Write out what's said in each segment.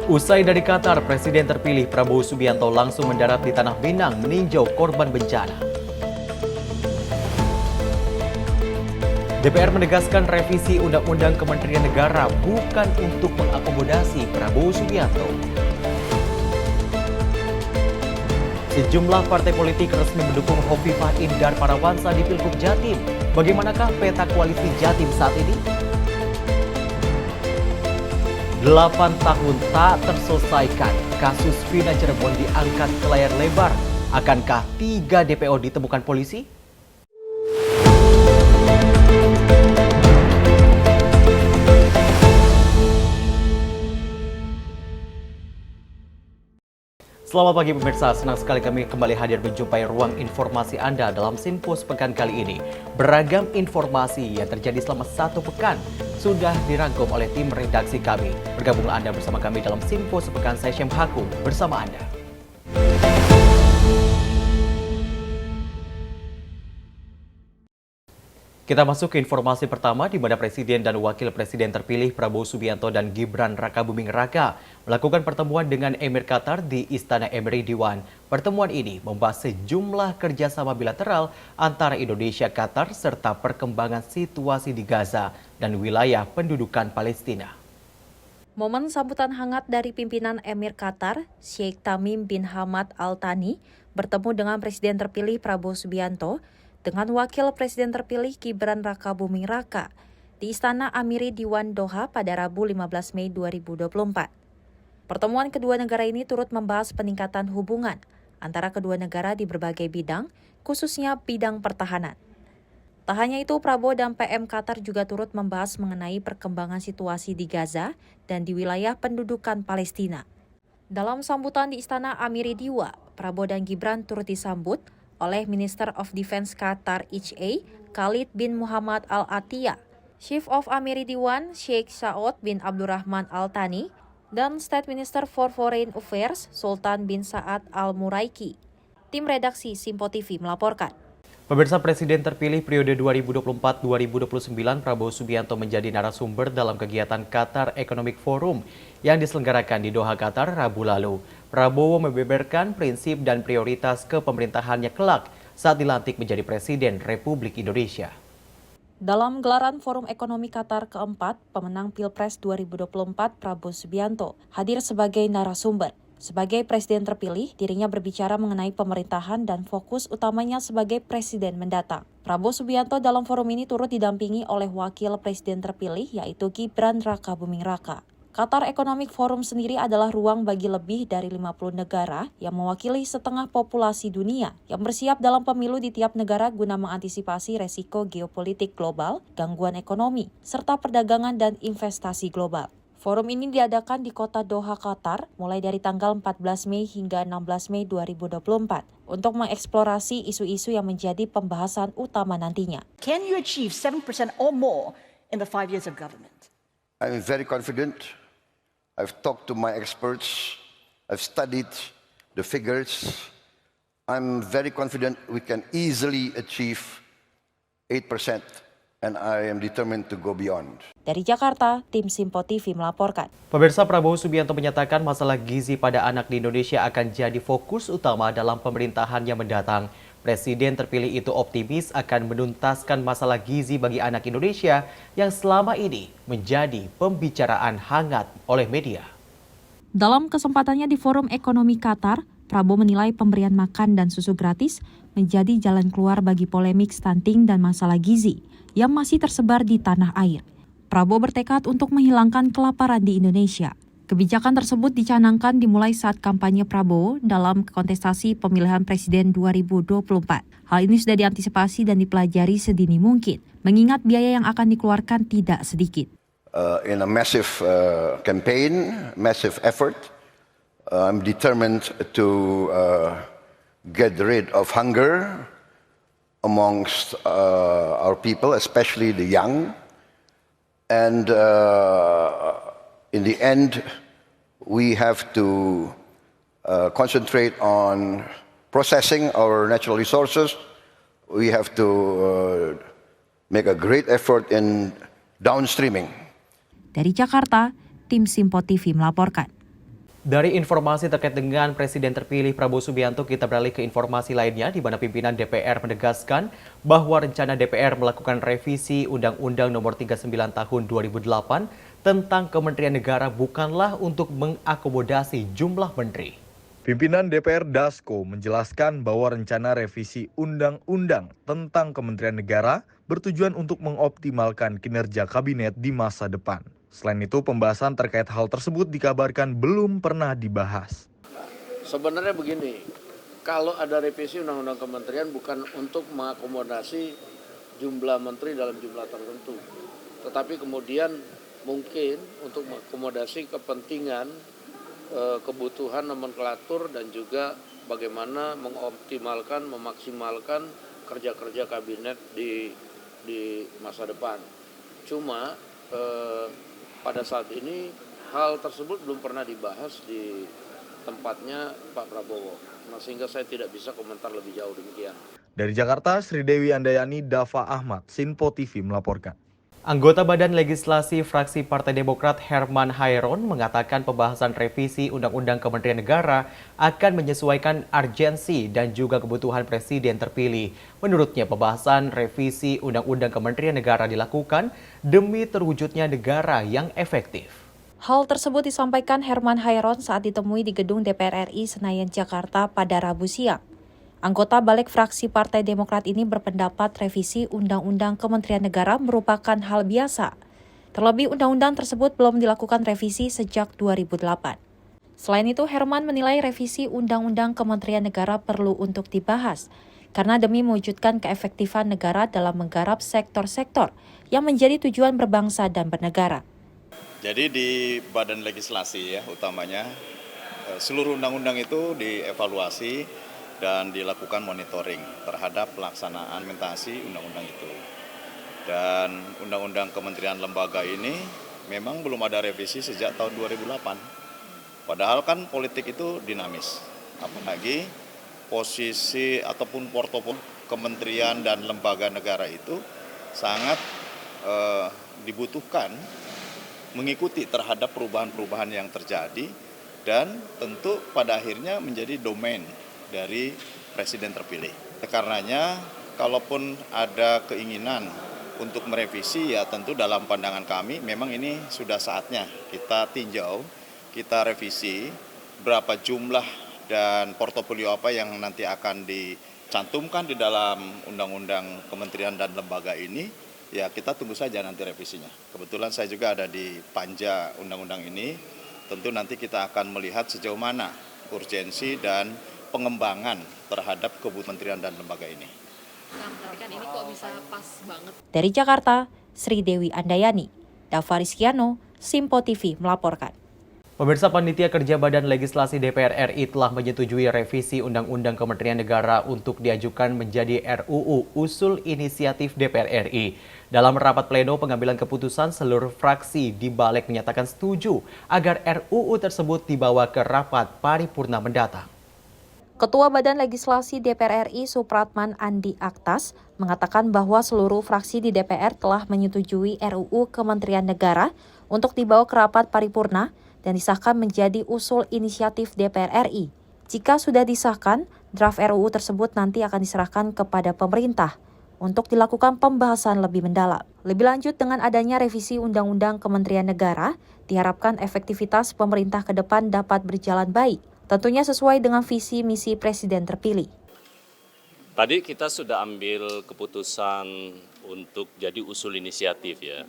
Usai dari Qatar, Presiden terpilih Prabowo Subianto langsung mendarat di Tanah Minang meninjau korban bencana. DPR menegaskan revisi Undang-Undang Kementerian Negara bukan untuk mengakomodasi Prabowo Subianto. Sejumlah partai politik resmi mendukung Hovifah Indar Parawansa di Pilgub Jatim. Bagaimanakah peta koalisi Jatim saat ini? 8 tahun tak terselesaikan, kasus Vina Cirebon diangkat ke layar lebar. Akankah 3 DPO ditemukan polisi? Selamat pagi pemirsa, senang sekali kami kembali hadir menjumpai ruang informasi Anda dalam Sinpo sepekan kali ini. Beragam informasi yang terjadi selama 1 pekan sudah dirangkum oleh tim redaksi kami. Bergabunglah Anda bersama kami dalam Sinpo sepekan, saya Syem Haku bersama Anda. Kita masuk ke informasi pertama di mana Presiden dan Wakil Presiden terpilih Prabowo Subianto dan Gibran Rakabuming Raka melakukan pertemuan dengan Emir Qatar di Istana Emiri Diwan. Pertemuan ini membahas sejumlah kerjasama bilateral antara Indonesia, Qatar, serta perkembangan situasi di Gaza dan wilayah pendudukan Palestina. Momen sambutan hangat dari pimpinan Emir Qatar, Sheikh Tamim bin Hamad Al Thani, bertemu dengan Presiden terpilih Prabowo Subianto dengan Wakil Presiden terpilih Gibran Rakabuming Raka di Istana Amiri Diwan Doha pada Rabu 15 Mei 2024. Pertemuan kedua negara ini turut membahas peningkatan hubungan antara kedua negara di berbagai bidang, khususnya bidang pertahanan. Tak hanya itu, Prabowo dan PM Qatar juga turut membahas mengenai perkembangan situasi di Gaza dan di wilayah pendudukan Palestina. Dalam sambutan di Istana Amiri Diwa, Prabowo dan Gibran turut disambut oleh Minister of Defense Qatar HA, Khalid bin Muhammad Al Attiyah, Chief of Amiri Diwan, Sheikh Saud bin Abdurrahman Al Thani, dan State Minister for Foreign Affairs, Sultan bin Saad Al Muraiki. Tim redaksi Sinpo TV melaporkan. Pemirsa, Presiden terpilih periode 2024-2029 Prabowo Subianto menjadi narasumber dalam kegiatan Qatar Economic Forum yang diselenggarakan di Doha, Qatar, Rabu lalu. Prabowo membeberkan prinsip dan prioritas kepemerintahannya kelak saat dilantik menjadi Presiden Republik Indonesia. Dalam gelaran Forum Ekonomi Qatar keempat, pemenang Pilpres 2024 Prabowo Subianto hadir sebagai narasumber. Sebagai presiden terpilih, dirinya berbicara mengenai pemerintahan dan fokus utamanya sebagai presiden mendatang. Prabowo Subianto dalam forum ini turut didampingi oleh wakil presiden terpilih yaitu Gibran Rakabuming Raka. Qatar Economic Forum sendiri adalah ruang bagi lebih dari 50 negara yang mewakili setengah populasi dunia yang bersiap dalam pemilu di tiap negara guna mengantisipasi resiko geopolitik global, gangguan ekonomi, serta perdagangan dan investasi global. Forum ini diadakan di kota Doha, Qatar, mulai dari tanggal 14 Mei hingga 16 Mei 2024 untuk mengeksplorasi isu-isu yang menjadi pembahasan utama nantinya. Can you achieve 7% or more in the 5 years of government? I'm very confident. I've talked to my experts. I've studied the figures. I'm very confident we can easily achieve 8%. And I am determined to go beyond. Dari Jakarta, tim Sinpo TV melaporkan. Pemirsa, Prabowo Subianto menyatakan masalah gizi pada anak di Indonesia akan jadi fokus utama dalam pemerintahan yang mendatang. Presiden terpilih itu optimis akan menuntaskan masalah gizi bagi anak Indonesia yang selama ini menjadi pembicaraan hangat oleh media. Dalam kesempatannya di Forum Ekonomi Qatar, Prabowo menilai pemberian makan dan susu gratis menjadi jalan keluar bagi polemik stunting dan masalah gizi yang masih tersebar di tanah air. Prabowo bertekad untuk menghilangkan kelaparan di Indonesia. Kebijakan tersebut dicanangkan dimulai saat kampanye Prabowo dalam kontestasi pemilihan presiden 2024. Hal ini sudah diantisipasi dan dipelajari sedini mungkin, mengingat biaya yang akan dikeluarkan tidak sedikit. In a massive campaign, massive effort, I'm determined to get rid of hunger amongst our people, especially the young. And in the end, we have to concentrate on processing our natural resources. We have to make a great effort in downstreaming. Dari Jakarta, tim Sinpo TV melaporkan. Dari informasi terkait dengan Presiden terpilih Prabowo Subianto, kita beralih ke informasi lainnya di mana pimpinan DPR menegaskan bahwa rencana DPR melakukan revisi Undang-Undang Nomor 39 Tahun 2008 tentang Kementerian Negara bukanlah untuk mengakomodasi jumlah menteri. Pimpinan DPR Dasko menjelaskan bahwa rencana revisi Undang-Undang tentang Kementerian Negara bertujuan untuk mengoptimalkan kinerja kabinet di masa depan. Selain itu, pembahasan terkait hal tersebut dikabarkan belum pernah dibahas. Sebenarnya begini, kalau ada revisi Undang-Undang Kementerian bukan untuk mengakomodasi jumlah menteri dalam jumlah tertentu, tetapi kemudian mungkin untuk mengakomodasi kepentingan, kebutuhan nomenklatur dan juga bagaimana mengoptimalkan, memaksimalkan kerja-kerja kabinet di masa depan. Cuma pada saat ini hal tersebut belum pernah dibahas di tempatnya Pak Prabowo, sehingga saya tidak bisa komentar lebih jauh demikian. Dari Jakarta, Sri Dewi Andayani, Dava Ahmad, Sinpo TV melaporkan. Anggota Badan Legislasi Fraksi Partai Demokrat Herman Hairon mengatakan pembahasan revisi Undang-Undang Kementerian Negara akan menyesuaikan urgensi dan juga kebutuhan Presiden terpilih. Menurutnya pembahasan revisi Undang-Undang Kementerian Negara dilakukan demi terwujudnya negara yang efektif. Hal tersebut disampaikan Herman Hairon saat ditemui di gedung DPR RI Senayan, Jakarta pada Rabu siang. Anggota Balik Fraksi Partai Demokrat ini berpendapat revisi Undang-Undang Kementerian Negara merupakan hal biasa. Terlebih undang-undang tersebut belum dilakukan revisi sejak 2008. Selain itu, Herman menilai revisi Undang-Undang Kementerian Negara perlu untuk dibahas, karena demi mewujudkan keefektifan negara dalam menggarap sektor-sektor yang menjadi tujuan berbangsa dan bernegara. Jadi di badan legislasi ya utamanya, seluruh undang-undang itu dievaluasi dan dilakukan monitoring terhadap pelaksanaan implementasi undang-undang itu. Dan undang-undang kementerian lembaga ini memang belum ada revisi sejak tahun 2008. Padahal kan politik itu dinamis. Apalagi posisi ataupun portofolio kementerian dan lembaga negara itu sangat dibutuhkan mengikuti terhadap perubahan-perubahan yang terjadi dan tentu pada akhirnya menjadi domain dari Presiden terpilih. Karenanya, kalaupun ada keinginan untuk merevisi, ya tentu dalam pandangan kami memang ini sudah saatnya kita tinjau, kita revisi berapa jumlah dan portofolio apa yang nanti akan dicantumkan di dalam Undang-Undang Kementerian dan Lembaga ini, ya kita tunggu saja nanti revisinya. Kebetulan saya juga ada di panja Undang-Undang ini, tentu nanti kita akan melihat sejauh mana urgensi dan pengembangan terhadap kementerian dan lembaga ini. Tapi kan ini kok bisa pas banget. Dari Jakarta, Sri Dewi Andayani, Dava Rizkiano, Simpo TV melaporkan. Pemirsa, Panitia Kerja Badan Legislasi DPR RI telah menyetujui revisi Undang-Undang Kementerian Negara untuk diajukan menjadi RUU Usul Inisiatif DPR RI. Dalam rapat pleno pengambilan keputusan, seluruh fraksi di Balik menyatakan setuju agar RUU tersebut dibawa ke rapat paripurna mendatang. Ketua Badan Legislasi DPR RI Supratman Andi Aktas mengatakan bahwa seluruh fraksi di DPR telah menyetujui RUU Kementerian Negara untuk dibawa ke rapat paripurna dan disahkan menjadi usul inisiatif DPR RI. Jika sudah disahkan, draft RUU tersebut nanti akan diserahkan kepada pemerintah untuk dilakukan pembahasan lebih mendalam. Lebih lanjut, dengan adanya revisi Undang-Undang Kementerian Negara, diharapkan efektivitas pemerintah ke depan dapat berjalan baik. Tentunya sesuai dengan visi misi Presiden terpilih. Tadi kita sudah ambil keputusan untuk jadi usul inisiatif ya.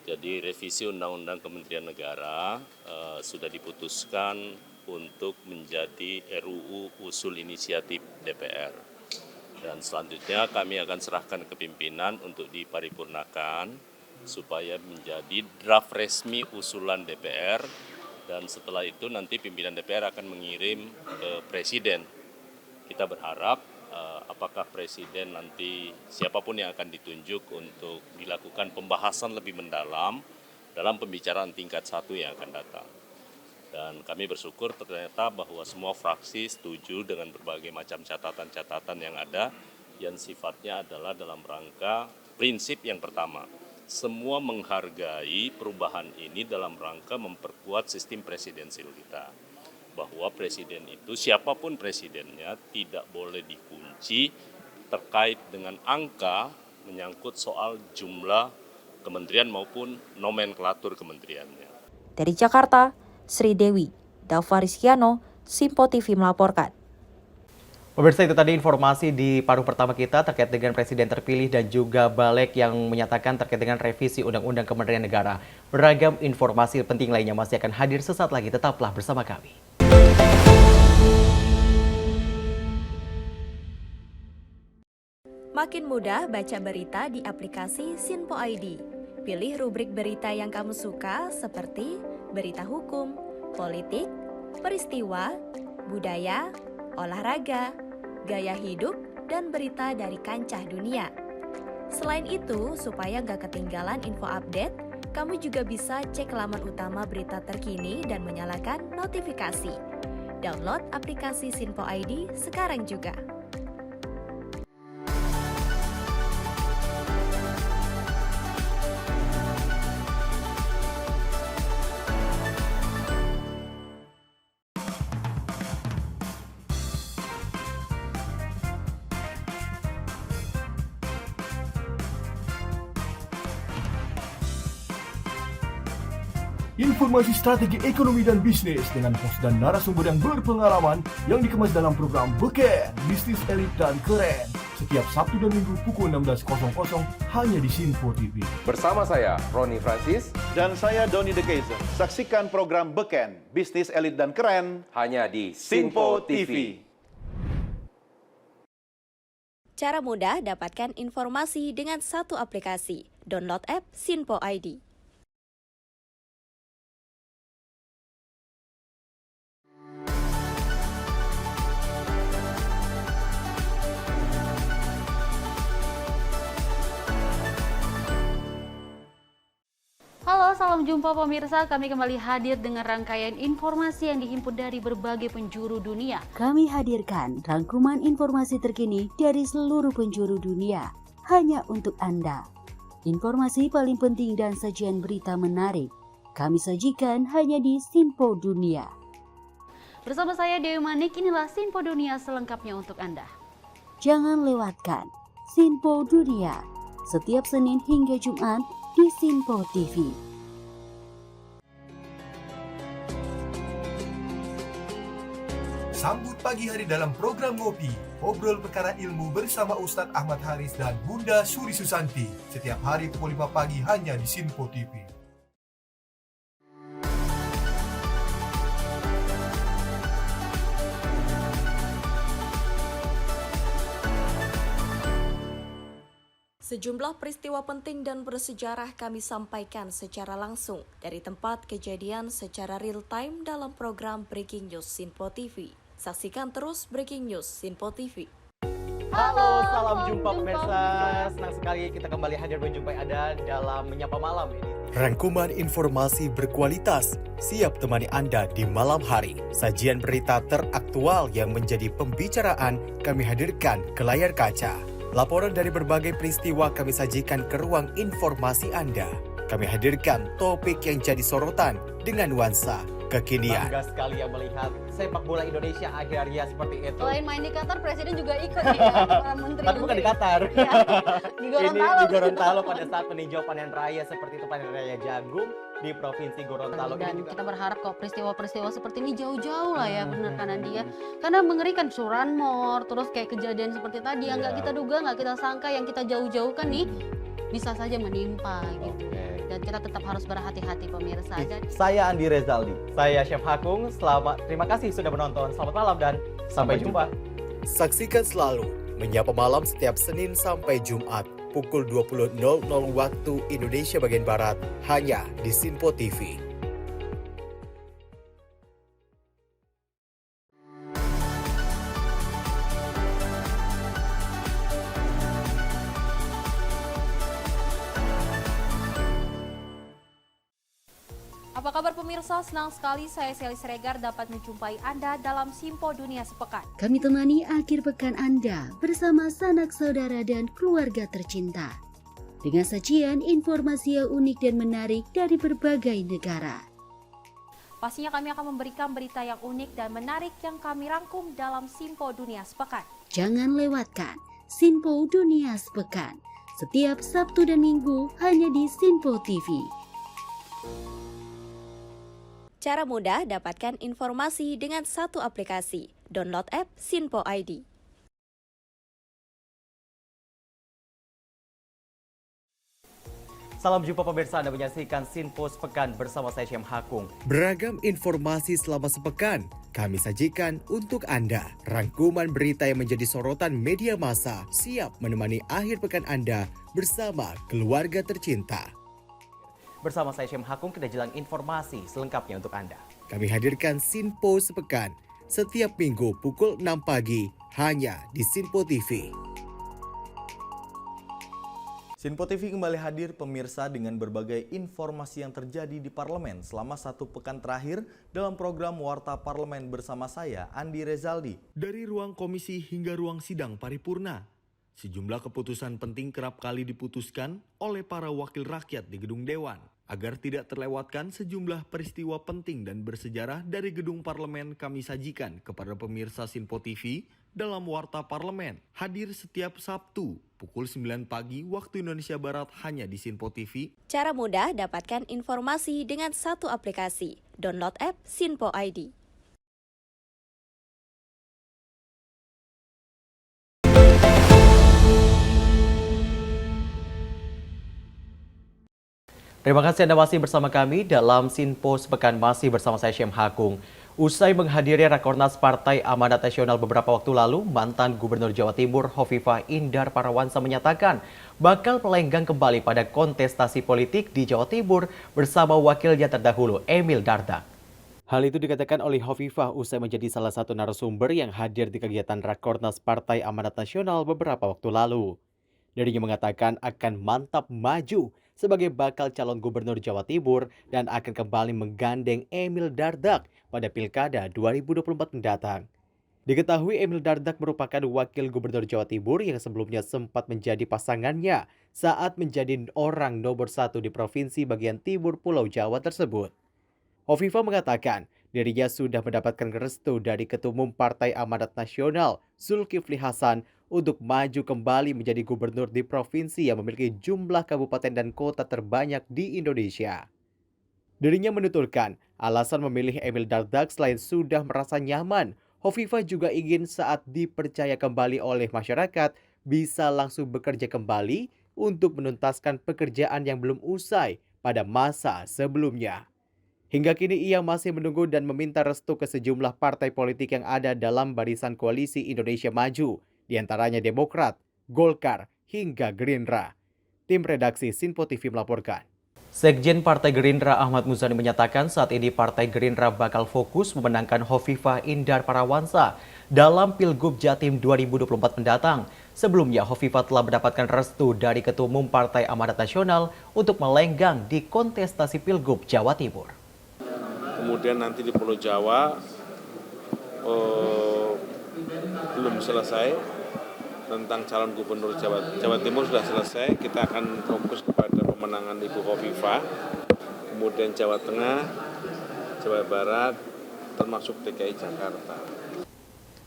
Jadi revisi Undang-Undang Kementerian Negara sudah diputuskan untuk menjadi RUU usul inisiatif DPR. Dan selanjutnya kami akan serahkan ke pimpinan untuk diparipurnakan supaya menjadi draft resmi usulan DPR. Dan setelah itu nanti pimpinan DPR akan mengirim ke Presiden. Kita berharap apakah Presiden nanti siapapun yang akan ditunjuk untuk dilakukan pembahasan lebih mendalam dalam pembicaraan tingkat 1 yang akan datang. Dan kami bersyukur ternyata bahwa semua fraksi setuju dengan berbagai macam catatan-catatan yang ada yang sifatnya adalah dalam rangka prinsip yang pertama. Semua menghargai perubahan ini dalam rangka memperkuat sistem presidensil kita. bahwa presiden itu siapapun presidennya tidak boleh dikunci terkait dengan angka menyangkut soal jumlah kementerian maupun nomenklatur kementeriannya. Dari Jakarta, Sri Dewi, Dava Rizkiano, Simpo TV melaporkan. Pemirsa, itu tadi informasi di paruh pertama kita terkait dengan presiden terpilih dan juga balik yang menyatakan terkait dengan revisi Undang-Undang Kementerian Negara. Beragam informasi penting lainnya masih akan hadir sesaat lagi. Tetaplah bersama kami. Makin mudah baca berita di aplikasi Sinpo ID. Pilih rubrik berita yang kamu suka seperti berita hukum, politik, peristiwa, budaya, olahraga, gaya hidup, dan berita dari kancah dunia. Selain itu, supaya nggak ketinggalan info update, kamu juga bisa cek laman utama berita terkini dan menyalakan notifikasi. Download aplikasi Sinpo ID sekarang juga. Informasi strategi ekonomi dan bisnis dengan host dan narasumber yang berpengalaman yang dikemas dalam program Beken, Bisnis Elit dan Keren. Setiap Sabtu dan Minggu pukul 16.00 hanya di Sinpo TV. Bersama saya, Roni Francis. Dan saya, Doni De Keizer. Saksikan program Beken, Bisnis Elit dan Keren. Hanya di Sinpo TV. Cara mudah dapatkan informasi dengan satu aplikasi. Download app Sinpo ID. Halo, salam jumpa pemirsa. Kami kembali hadir dengan rangkaian informasi yang dihimpun dari berbagai penjuru dunia. Kami hadirkan rangkuman informasi terkini dari seluruh penjuru dunia hanya untuk Anda. Informasi paling penting dan sajian berita menarik kami sajikan hanya di Sinpo Dunia. Bersama saya Dewi Manik, inilah Sinpo Dunia selengkapnya untuk Anda. Jangan lewatkan Sinpo Dunia setiap Senin hingga Jumat di Sinpo TV. Sambut pagi hari dalam program Ngopi, ngobrol perkara ilmu bersama Ustadz Ahmad Haris dan Bunda Suri Susanti. Setiap hari pukul 5 pagi hanya di Sinpo TV. Sejumlah peristiwa penting dan bersejarah kami sampaikan secara langsung dari tempat kejadian secara real time dalam program Breaking News Sinpo TV. Saksikan terus Breaking News Sinpo TV. Halo, salam jumpa pemirsa. Senang sekali kita kembali hadir menjumpai Anda dalam Menyapa Malam ini. Rangkuman informasi berkualitas siap temani Anda di malam hari. Sajian berita teraktual yang menjadi pembicaraan kami hadirkan ke layar kaca. Laporan dari berbagai peristiwa kami sajikan ke ruang informasi Anda. Kami hadirkan topik yang jadi sorotan dengan nuansa kekinian. Bangga sekali yang melihat sepak bola Indonesia akhir-akhirnya seperti itu. Selain main di Qatar, Presiden juga ikut ya, para menteri. Tapi bukan di Qatar. Ya, di Gorontalo. Ini di Gorontalo pada saat meninjau panen raya seperti itu, panen raya jagung di Provinsi Gorontalo. Dan kita berharap kok peristiwa-peristiwa seperti ini jauh-jauh lah ya, benar kan dia. Karena mengerikan curanmor, terus kayak kejadian seperti tadi yang nggak kita duga, nggak kita sangka, yang kita jauh-jauhkan nih bisa saja menimpa gitu. Dan kita tetap harus berhati-hati pemirsa. Saya Andi Rezaldi, saya Chef Hakung. Terima kasih sudah menonton. Selamat malam dan sampai jumpa. Saksikan selalu Menyapa Malam setiap Senin sampai Jumat pukul 20.00 waktu Indonesia bagian Barat hanya di Sinpo TV. Apa kabar pemirsa? Senang sekali saya Sally Siregar dapat menjumpai Anda dalam Sinpo Dunia Sepekan. Kami temani akhir pekan Anda bersama sanak saudara dan keluarga tercinta. Dengan sajian informasi yang unik dan menarik dari berbagai negara. Pastinya kami akan memberikan berita yang unik dan menarik yang kami rangkum dalam Simpo Dunia Sepekan. Jangan lewatkan Sinpo Dunia Sepekan setiap Sabtu dan Minggu hanya di Sinpo TV. Cara mudah dapatkan informasi dengan satu aplikasi. Download app Sinpo ID. Salam jumpa pemirsa, Anda menyaksikan Sinpo Sepekan bersama saya Syem Hakung. Beragam informasi selama sepekan kami sajikan untuk Anda. Rangkuman berita yang menjadi sorotan media massa siap menemani akhir pekan Anda bersama keluarga tercinta. Bersama saya Syem Hakung, kita jelang informasi selengkapnya untuk Anda. Kami hadirkan Sinpo Sepekan setiap minggu pukul 6 pagi hanya di Sinpo TV. Sinpo TV kembali hadir pemirsa dengan berbagai informasi yang terjadi di parlemen selama satu pekan terakhir dalam program Warta Parlemen bersama saya, Andi Rezaldi. Dari ruang komisi hingga ruang sidang paripurna, sejumlah keputusan penting kerap kali diputuskan oleh para wakil rakyat di gedung Dewan. Agar tidak terlewatkan sejumlah peristiwa penting dan bersejarah dari gedung parlemen kami sajikan kepada pemirsa Sinpo TV dalam Warta Parlemen. Hadir setiap Sabtu pukul 9 pagi waktu Indonesia Barat hanya di Sinpo TV. Cara mudah dapatkan informasi dengan satu aplikasi. Download app Sinpo ID. Terima kasih Anda masih bersama kami dalam Sinpo Sepekan, masih bersama saya Syem Hakung. Usai menghadiri Rakornas Partai Amanat Nasional beberapa waktu lalu, mantan Gubernur Jawa Timur Hovifah Indar Parawansa menyatakan bakal melenggang kembali pada kontestasi politik di Jawa Timur bersama wakilnya terdahulu Emil Dardak. Hal itu dikatakan oleh Hovifah usai menjadi salah satu narasumber yang hadir di kegiatan Rakornas Partai Amanat Nasional beberapa waktu lalu. Dirinya mengatakan akan mantap maju sebagai bakal calon gubernur Jawa Timur dan akan kembali menggandeng Emil Dardak pada Pilkada 2024 mendatang. Diketahui Emil Dardak merupakan wakil gubernur Jawa Timur yang sebelumnya sempat menjadi pasangannya saat menjadi orang nomor 1 di provinsi bagian timur Pulau Jawa tersebut. Hovifah mengatakan dirinya sudah mendapatkan restu dari Ketua Umum Partai Amanat Nasional Zulkifli Hasan untuk maju kembali menjadi gubernur di provinsi yang memiliki jumlah kabupaten dan kota terbanyak di Indonesia. Dirinya menuturkan alasan memilih Emil Dardak selain sudah merasa nyaman, Hovifah juga ingin saat dipercaya kembali oleh masyarakat bisa langsung bekerja kembali untuk menuntaskan pekerjaan yang belum usai pada masa sebelumnya. Hingga kini ia masih menunggu dan meminta restu ke sejumlah partai politik yang ada dalam barisan koalisi Indonesia Maju, di antaranya Demokrat, Golkar, hingga Gerindra. Tim redaksi Sinpo TV melaporkan. Sekjen Partai Gerindra Ahmad Muzani menyatakan saat ini Partai Gerindra bakal fokus memenangkan Hovifah Indar Parawansa dalam Pilgub Jatim 2024 mendatang. Sebelumnya, Hovifah telah mendapatkan restu dari Ketua Umum Partai Amanat Nasional untuk melenggang di kontestasi Pilgub Jawa Timur. Kemudian nanti di Pulau Jawa belum selesai tentang calon gubernur Jawa Timur sudah selesai. Kita akan fokus kepada pemenangan Ibu Hovifah, kemudian Jawa Tengah, Jawa Barat, termasuk DKI Jakarta.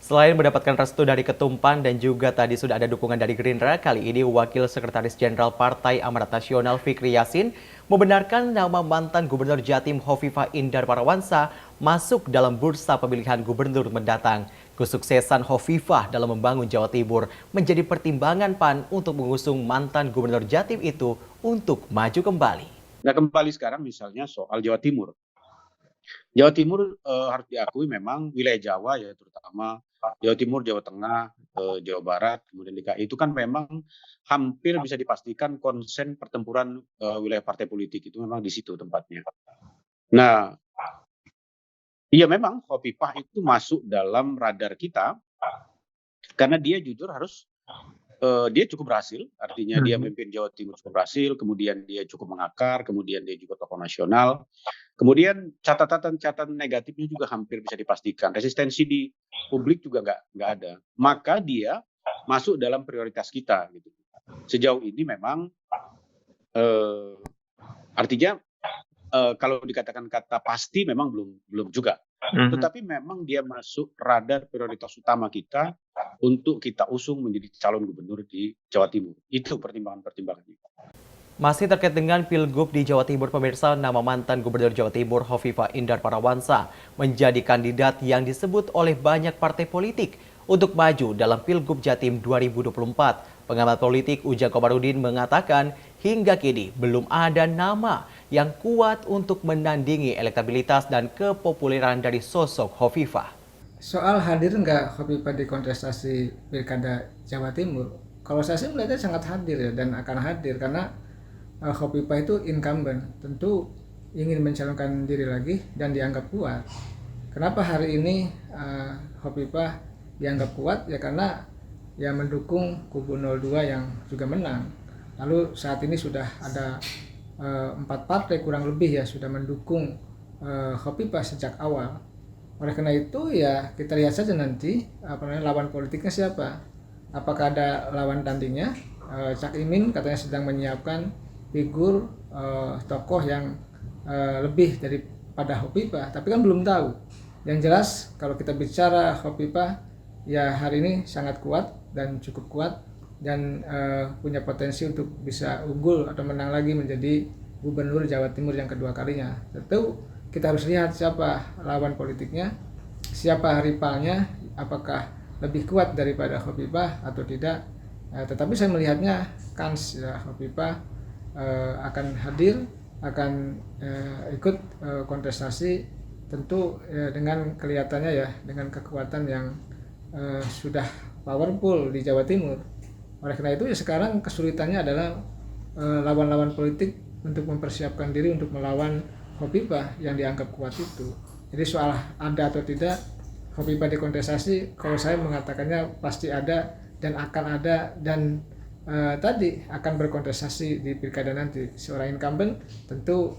Selain mendapatkan restu dari Ketumpan dan juga tadi sudah ada dukungan dari Gerindra, kali ini Wakil Sekretaris Jenderal Partai Amanat Nasional Fikri Yasin membenarkan nama mantan Gubernur Jatim Hovifah Indar Parawansa masuk dalam bursa pemilihan gubernur mendatang. Kesuksesan Hovifah dalam membangun Jawa Timur menjadi pertimbangan PAN untuk mengusung mantan Gubernur Jatim itu untuk maju kembali. Nah kembali sekarang misalnya soal Jawa Timur. Jawa Timur harus diakui memang wilayah Jawa ya terutama Jawa Timur, Jawa Tengah, Jawa Barat, kemudian DKI itu kan memang hampir bisa dipastikan konsen pertempuran wilayah partai politik itu memang di situ tempatnya. Nah, iya memang Hovifah itu masuk dalam radar kita karena dia jujur harus dia cukup berhasil, artinya dia memimpin Jawa Timur cukup berhasil, kemudian dia cukup mengakar, kemudian dia juga tokoh nasional. Kemudian catatan negatifnya juga hampir bisa dipastikan. Resistensi di publik juga nggak ada. Maka dia masuk dalam prioritas kita. Gitu. Sejauh ini memang artinya kalau dikatakan kata pasti memang belum juga. Tetapi memang dia masuk radar prioritas utama kita untuk kita usung menjadi calon gubernur di Jawa Timur. Itu pertimbangan-pertimbangannya. Masih terkait dengan Pilgub di Jawa Timur, pemirsa, nama mantan Gubernur Jawa Timur Hovifah Indar Parawansa menjadi kandidat yang disebut oleh banyak partai politik untuk maju dalam Pilgub Jatim 2024. Pengamat politik Ujang Komarudin mengatakan hingga kini belum ada nama yang kuat untuk menandingi elektabilitas dan kepopuleran dari sosok Hovifah. Soal hadir nggak Hovifah di kontestasi Pilkada Jawa Timur, kalau saya sih melihatnya sangat hadir ya, dan akan hadir karena Hovifah itu incumbent, tentu ingin mencalonkan diri lagi dan dianggap kuat. Kenapa hari ini Hovifah dianggap kuat? Ya karena ya mendukung kubu 02 yang juga menang. Lalu saat ini sudah ada 4 partai kurang lebih ya sudah mendukung Hovifah sejak awal. Oleh karena itu ya kita lihat saja nanti lawan politiknya siapa. Apakah ada lawan tandingnya? Cak Imin katanya sedang menyiapkan figur tokoh yang lebih daripada Hovifah, tapi kan belum tahu. Yang jelas kalau kita bicara Hovifah ya hari ini sangat kuat dan cukup kuat dan punya potensi untuk bisa unggul atau menang lagi menjadi Gubernur Jawa Timur yang kedua kalinya. Tentu kita harus lihat siapa lawan politiknya, siapa rivalnya, apakah lebih kuat daripada Hovifah atau tidak. Tetapi saya melihatnya kans ya Hovifah akan hadir, akan ikut kontestasi, tentu dengan kelihatannya ya dengan kekuatan yang sudah powerful di Jawa Timur. Oleh karena itu ya sekarang kesulitannya adalah lawan-lawan politik untuk mempersiapkan diri untuk melawan Hovifah yang dianggap kuat itu. Jadi soal ada atau tidak Hovifah di kontestasi, kalau saya mengatakannya pasti ada dan akan ada, dan tadi akan berkontestasi di pilkada nanti. Seorang incumbent tentu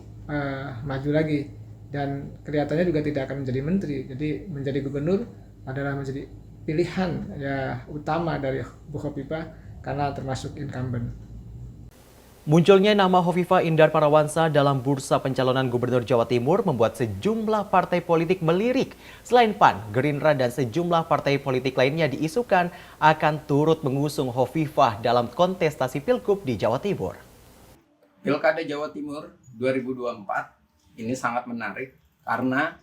maju lagi dan kelihatannya juga tidak akan menjadi menteri. Jadi menjadi gubernur adalah menjadi pilihan ya utama dari Bu Hovifah karena termasuk incumbent. Munculnya nama Hovifah Indar Parawansa dalam bursa pencalonan Gubernur Jawa Timur membuat sejumlah partai politik melirik. Selain PAN, Gerindra dan sejumlah partai politik lainnya diisukan akan turut mengusung Hovifah dalam kontestasi Pilgub di Jawa Timur. Pilkada Jawa Timur 2024 ini sangat menarik karena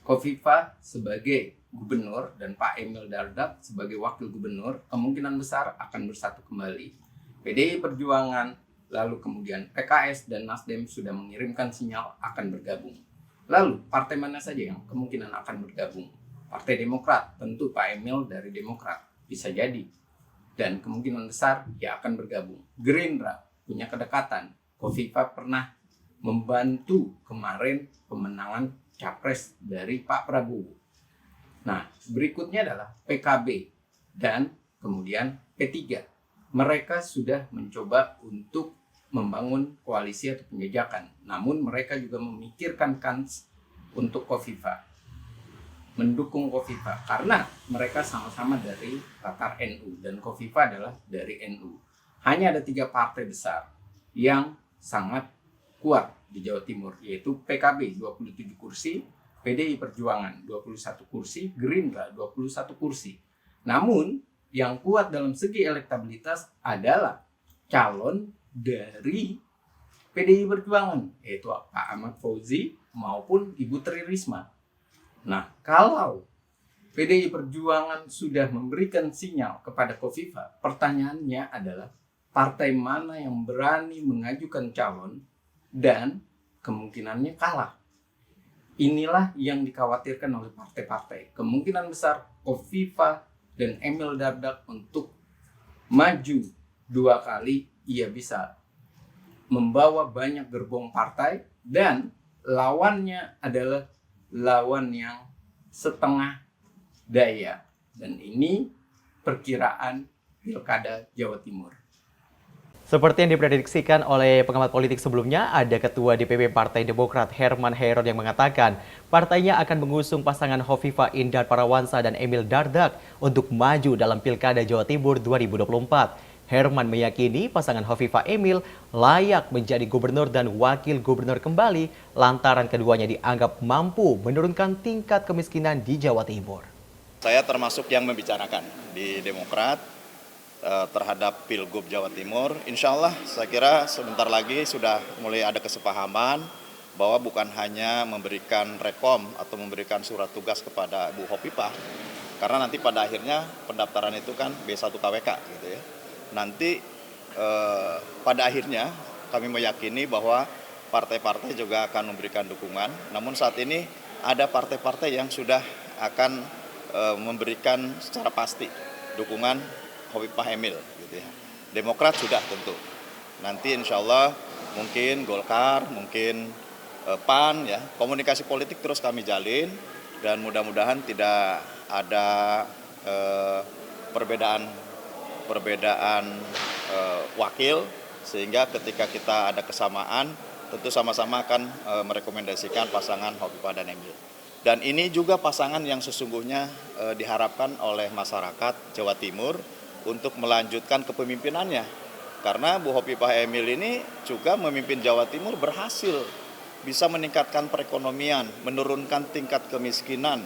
Hovifah sebagai gubernur dan Pak Emil Dardak sebagai wakil gubernur kemungkinan besar akan bersatu kembali. PDI Perjuangan, lalu kemudian PKS dan Nasdem sudah mengirimkan sinyal akan bergabung. Lalu partai mana saja yang kemungkinan akan bergabung? Partai Demokrat, tentu Pak Emil dari Demokrat bisa jadi. Dan kemungkinan besar dia akan bergabung. Gerindra punya kedekatan. Hovifah pernah membantu kemarin pemenangan capres dari Pak Prabowo. Nah, berikutnya adalah PKB dan kemudian P3. Mereka sudah mencoba untuk membangun koalisi atau penjajakan. Namun mereka juga memikirkan kans untuk Hovifah. Mendukung Hovifah. Karena mereka sama-sama dari latar NU. Dan Hovifah adalah dari NU. Hanya ada 3 partai besar yang sangat kuat di Jawa Timur. Yaitu PKB 27 kursi, PDI Perjuangan 21 kursi, Gerindra 21 kursi. Namun yang kuat dalam segi elektabilitas adalah calon dari PDI Perjuangan, yaitu Pak Ahmad Fauzi maupun Ibu Tri Risma. Nah, kalau PDI Perjuangan sudah memberikan sinyal kepada Hovifah, pertanyaannya adalah partai mana yang berani mengajukan calon dan kemungkinannya kalah. Inilah yang dikhawatirkan oleh partai-partai. Kemungkinan besar Hovifah dan Emil Dardak untuk maju 2 kali, ia bisa membawa banyak gerbong partai dan lawannya adalah lawan yang setengah daya. Dan ini perkiraan Pilkada Jawa Timur. Seperti yang diprediksikan oleh pengamat politik sebelumnya, ada Ketua DPP Partai Demokrat Herman Hairon yang mengatakan partainya akan mengusung pasangan Hovifah Indar Parawansa dan Emil Dardak untuk maju dalam Pilkada Jawa Timur 2024. Herman meyakini pasangan Hovifah Emil layak menjadi gubernur dan wakil gubernur kembali lantaran keduanya dianggap mampu menurunkan tingkat kemiskinan di Jawa Timur. Saya termasuk yang membicarakan di Demokrat terhadap Pilgub Jawa Timur. Insya Allah saya kira sebentar lagi sudah mulai ada kesepahaman bahwa bukan hanya memberikan rekom atau memberikan surat tugas kepada Bu Hovifah, karena nanti pada akhirnya pendaftaran itu kan B1 KWK gitu ya. Nanti pada akhirnya kami meyakini bahwa partai-partai juga akan memberikan dukungan. Namun saat ini ada partai-partai yang sudah akan memberikan secara pasti dukungan Hovifah Emil gitu ya. Demokrat sudah tentu. Nanti insya Allah mungkin Golkar, mungkin PAN ya, komunikasi politik terus kami jalin dan mudah-mudahan tidak ada perbedaan wakil, sehingga ketika kita ada kesamaan tentu sama-sama akan merekomendasikan pasangan Hovifah dan Emil. Dan ini juga pasangan yang sesungguhnya diharapkan oleh masyarakat Jawa Timur untuk melanjutkan kepemimpinannya. Karena Bu Hovifah Emil ini juga memimpin Jawa Timur berhasil, bisa meningkatkan perekonomian, menurunkan tingkat kemiskinan,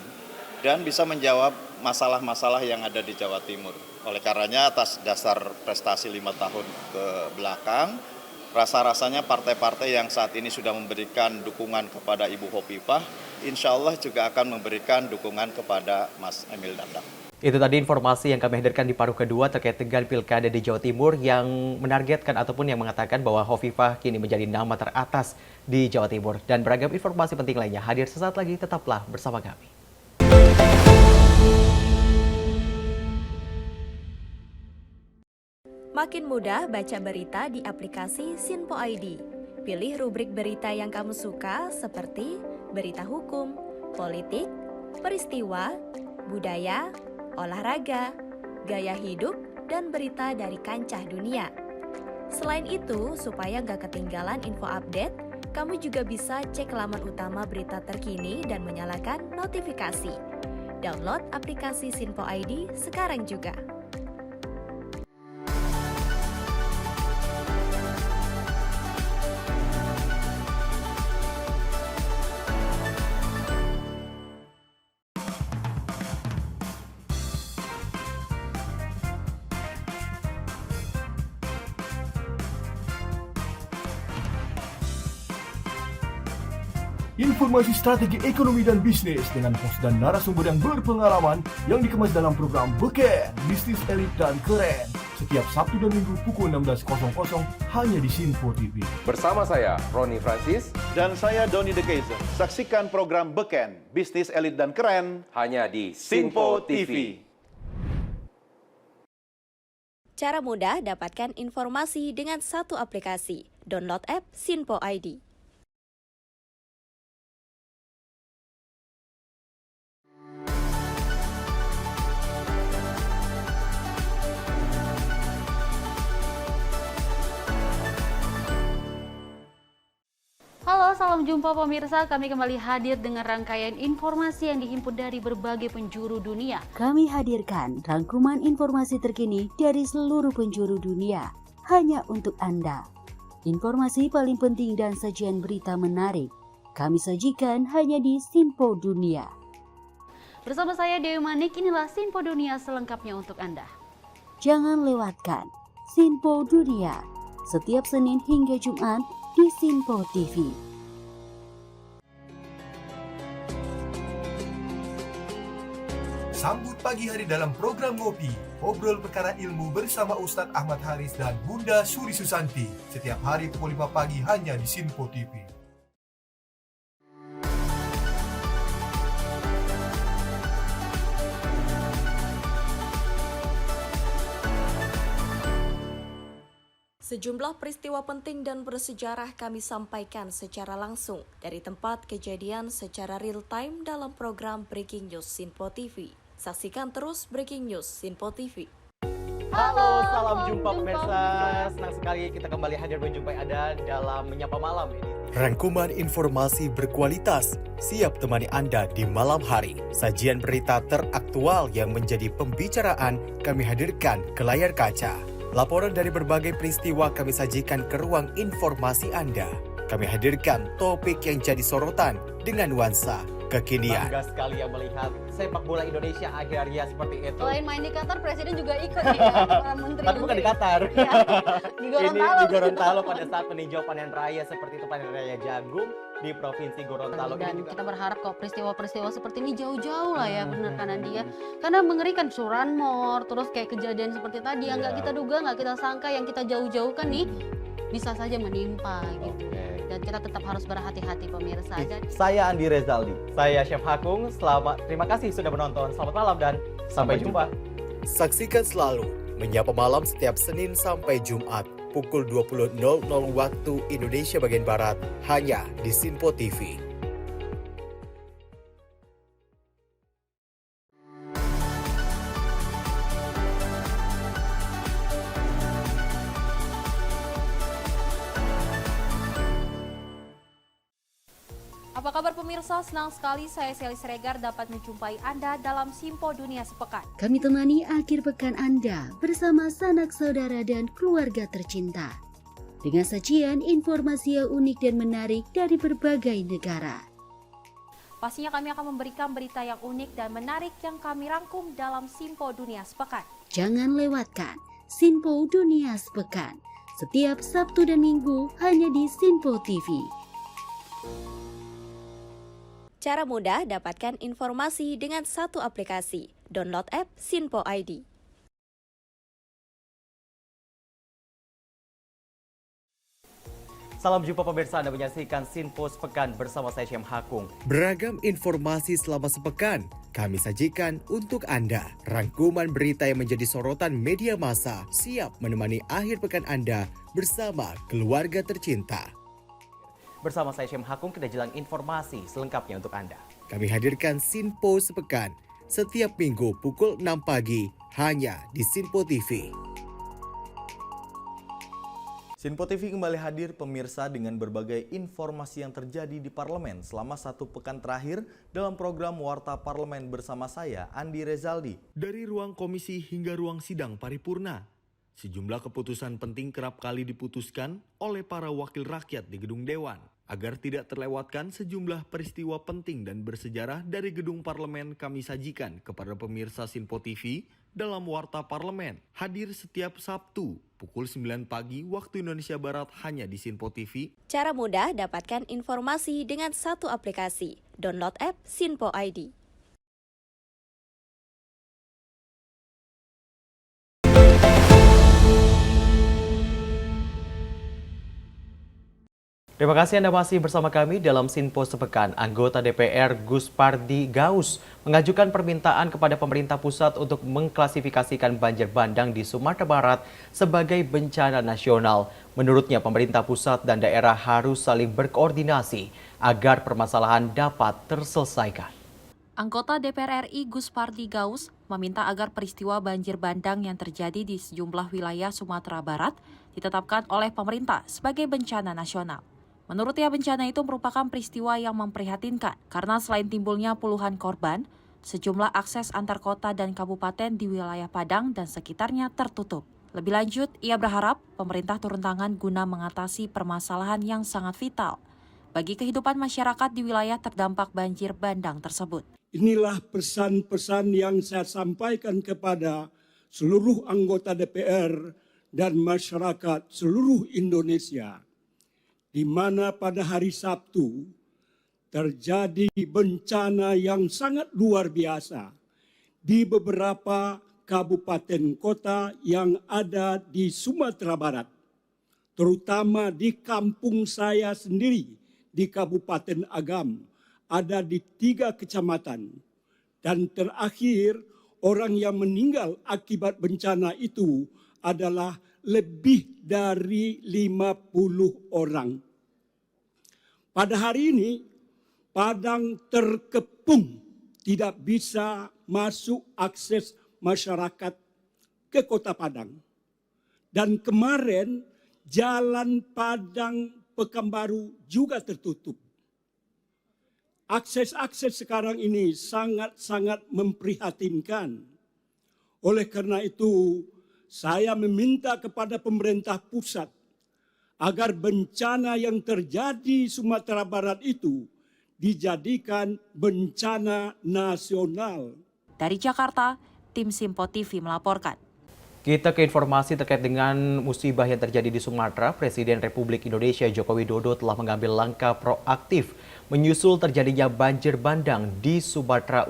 dan bisa menjawab masalah-masalah yang ada di Jawa Timur. Oleh karenanya atas dasar prestasi 5 tahun ke belakang, rasa-rasanya partai-partai yang saat ini sudah memberikan dukungan kepada Ibu Hovifah, insya Allah juga akan memberikan dukungan kepada Mas Emil Dardak. Itu tadi informasi yang kami hadirkan di paruh kedua terkait dengan pilkada di Jawa Timur yang menargetkan ataupun yang mengatakan bahwa Hovifah kini menjadi nama teratas di Jawa Timur. Dan beragam informasi penting lainnya hadir sesaat lagi, tetaplah bersama kami. Makin mudah baca berita di aplikasi Sinpo ID. Pilih rubrik berita yang kamu suka seperti berita hukum, politik, peristiwa, budaya, olahraga, gaya hidup, dan berita dari kancah dunia. Selain itu, supaya nggak ketinggalan info update, kamu juga bisa cek laman utama berita terkini dan menyalakan notifikasi. Download aplikasi Sinpo ID sekarang juga. Informasi strategi ekonomi dan bisnis dengan host dan narasumber yang berpengalaman yang dikemas dalam program Beken, Bisnis Elit dan Keren. Setiap Sabtu dan Minggu pukul 16.00 hanya di Sinpo TV. Bersama saya, Roni Francis. Dan saya, Doni De Keizer. Saksikan program Beken, Bisnis Elit dan Keren. Hanya di Sinpo TV. Cara mudah dapatkan informasi dengan satu aplikasi. Download app Sinpo ID. Halo, salam jumpa pemirsa. Kami kembali hadir dengan rangkaian informasi yang dihimpun dari berbagai penjuru dunia. Kami hadirkan rangkuman informasi terkini dari seluruh penjuru dunia hanya untuk Anda. Informasi paling penting dan sajian berita menarik kami sajikan hanya di Sinpo Dunia. Bersama saya Dewi Manik, inilah Sinpo Dunia selengkapnya untuk Anda. Jangan lewatkan Sinpo Dunia setiap Senin hingga Jumat di Sinpo TV. Sambut pagi hari dalam program Ngopi, obrol perkara ilmu bersama Ustadz Ahmad Haris dan Bunda Suri Susanti. Setiap hari pukul 5 pagi hanya di Sinpo TV. Sejumlah peristiwa penting dan bersejarah kami sampaikan secara langsung dari tempat kejadian secara real time dalam program Breaking News Sinpo TV. Saksikan terus Breaking News Sinpo TV. Halo, salam jumpa pemirsa. Senang sekali kita kembali hadir menjumpai Anda dalam Menyapa Malam ini. Rangkuman informasi berkualitas siap temani Anda di malam hari. Sajian berita teraktual yang menjadi pembicaraan kami hadirkan ke layar kaca. Laporan dari berbagai peristiwa kami sajikan ke ruang informasi Anda. Kami hadirkan topik yang jadi sorotan dengan nuansa kekinian. Bangga sekali yang melihat sepak bola Indonesia akhirnya seperti itu. Selain main di Qatar, Presiden juga ikut nih ya, para menteri. Tapi bukan di Qatar. Ya, di Gorontalo. Ini di Gorontalo pada saat meninjau panen raya seperti itu, panen raya jagung di Provinsi Gorontalo. Dan Ini juga kita berharap kok peristiwa-peristiwa seperti ini jauh-jauh lah ya, benar kan dia. Karena mengerikan curanmor, terus kayak kejadian seperti tadi yang nggak kita duga, nggak kita sangka, yang kita jauh-jauhkan nih bisa saja menimpa gitu. Dan kita tetap harus berhati-hati pemirsa. Saya Andi Rezaldi, saya Chef Hakung. Terima kasih sudah menonton. Selamat malam dan sampai jumpa. Saksikan selalu Menyapa Malam setiap Senin sampai Jumat pukul 20.00 waktu Indonesia bagian Barat hanya di Sinpo TV. Apa kabar pemirsa? Senang sekali saya Sally Siregar dapat menjumpai Anda dalam Simpo Dunia Sepekan. Kami temani akhir pekan Anda bersama sanak saudara dan keluarga tercinta. Dengan sajian informasi yang unik dan menarik dari berbagai negara. Pastinya kami akan memberikan berita yang unik dan menarik yang kami rangkum dalam Simpo Dunia Sepekan. Jangan lewatkan Sinpo Dunia Sepekan setiap Sabtu dan Minggu hanya di Sinpo TV. Cara mudah dapatkan informasi dengan satu aplikasi. Download app Sinpo ID. Salam jumpa pemirsa, Anda menyaksikan Sinpo Sepekan bersama saya Syem Hakung. Beragam informasi selama sepekan kami sajikan untuk Anda. Rangkuman berita yang menjadi sorotan media massa siap menemani akhir pekan Anda bersama keluarga tercinta. Bersama saya Syem Hakung, kita jelang informasi selengkapnya untuk Anda. Kami hadirkan Sinpo Sepekan setiap minggu pukul 6 pagi hanya di Sinpo TV. Sinpo TV kembali hadir pemirsa dengan berbagai informasi yang terjadi di parlemen selama satu pekan terakhir dalam program Warta Parlemen bersama saya, Andi Rezaldi. Dari ruang komisi hingga ruang sidang paripurna, sejumlah keputusan penting kerap kali diputuskan oleh para wakil rakyat di gedung Dewan. Agar tidak terlewatkan sejumlah peristiwa penting dan bersejarah dari gedung parlemen kami sajikan kepada pemirsa Sinpo TV dalam Warta Parlemen. Hadir setiap Sabtu pukul 9 pagi waktu Indonesia Barat hanya di Sinpo TV. Cara mudah dapatkan informasi dengan satu aplikasi. Download app Sinpo ID. Terima kasih Anda masih bersama kami dalam Sinpo Sepekan. Anggota DPR Gus Pardi Gaus mengajukan permintaan kepada pemerintah pusat untuk mengklasifikasikan banjir bandang di Sumatera Barat sebagai bencana nasional. Menurutnya pemerintah pusat dan daerah harus saling berkoordinasi agar permasalahan dapat terselesaikan. Anggota DPR RI Gus Pardi Gaus meminta agar peristiwa banjir bandang yang terjadi di sejumlah wilayah Sumatera Barat ditetapkan oleh pemerintah sebagai bencana nasional. Menurutnya bencana itu merupakan peristiwa yang memprihatinkan karena selain timbulnya puluhan korban, sejumlah akses antar kota dan kabupaten di wilayah Padang dan sekitarnya tertutup. Lebih lanjut, ia berharap pemerintah turun tangan guna mengatasi permasalahan yang sangat vital bagi kehidupan masyarakat di wilayah terdampak banjir bandang tersebut. Inilah pesan-pesan yang saya sampaikan kepada seluruh anggota DPR dan masyarakat seluruh Indonesia, di mana pada hari Sabtu terjadi bencana yang sangat luar biasa di beberapa kabupaten kota yang ada di Sumatera Barat, terutama di kampung saya sendiri di Kabupaten Agam, ada di 3 kecamatan. Dan terakhir, orang yang meninggal akibat bencana itu adalah lebih dari 50 orang. Pada hari ini, Padang terkepung, tidak bisa masuk akses masyarakat ke kota Padang. Dan kemarin, jalan Padang Pekanbaru juga tertutup. Akses-akses sekarang ini sangat-sangat memprihatinkan. Oleh karena itu, saya meminta kepada pemerintah pusat agar bencana yang terjadi Sumatera Barat itu dijadikan bencana nasional. Dari Jakarta, tim Simpo TV melaporkan. Kita ke informasi terkait dengan musibah yang terjadi di Sumatera. Presiden Republik Indonesia Joko Widodo telah mengambil langkah proaktif menyusul terjadinya banjir bandang di Sumatera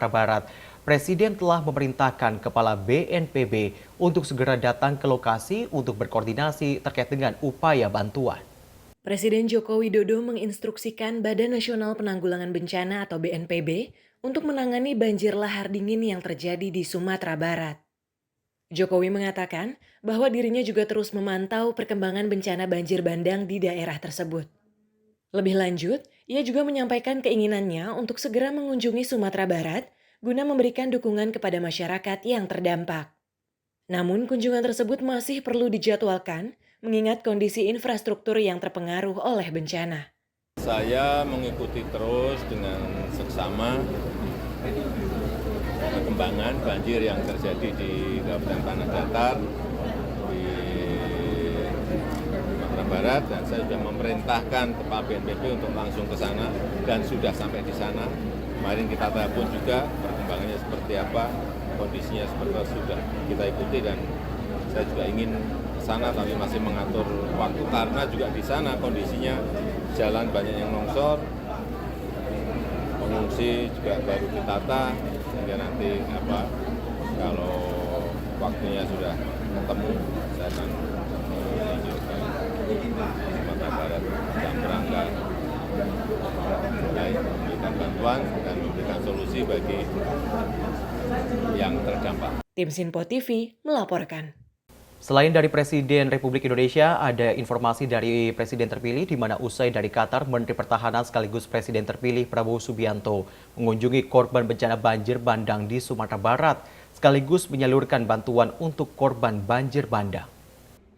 Barat. Presiden telah memerintahkan Kepala BNPB untuk segera datang ke lokasi untuk berkoordinasi terkait dengan upaya bantuan. Presiden Joko Widodo menginstruksikan Badan Nasional Penanggulangan Bencana atau BNPB untuk menangani banjir lahar dingin yang terjadi di Sumatera Barat. Jokowi mengatakan bahwa dirinya juga terus memantau perkembangan bencana banjir bandang di daerah tersebut. Lebih lanjut, ia juga menyampaikan keinginannya untuk segera mengunjungi Sumatera Barat guna memberikan dukungan kepada masyarakat yang terdampak. Namun kunjungan tersebut masih perlu dijadwalkan mengingat kondisi infrastruktur yang terpengaruh oleh bencana. Saya mengikuti terus dengan seksama perkembangan banjir yang terjadi di Kabupaten Tanah Datar di Sumatera Barat, dan saya sudah memerintahkan Kepala BNPB untuk langsung ke sana dan sudah sampai di sana. Kemarin kita telepon juga perkembangannya seperti apa, kondisinya seperti apa, sudah kita ikuti, dan saya juga ingin ke sana tapi masih mengatur waktu karena juga di sana kondisinya jalan banyak yang longsor, pengungsi juga baru ditata, sehingga nanti kalau waktunya sudah ketemu saya akan menuju ke Sumatera Barat dan berangkat mulai memberikan bantuan dan memberikan solusi bagi yang terdampak. Tim Sinpo TV melaporkan. Selain dari Presiden Republik Indonesia, ada informasi dari Presiden terpilih di mana usai dari Qatar, Menteri Pertahanan sekaligus Presiden terpilih Prabowo Subianto mengunjungi korban bencana banjir bandang di Sumatera Barat, sekaligus menyalurkan bantuan untuk korban banjir bandang.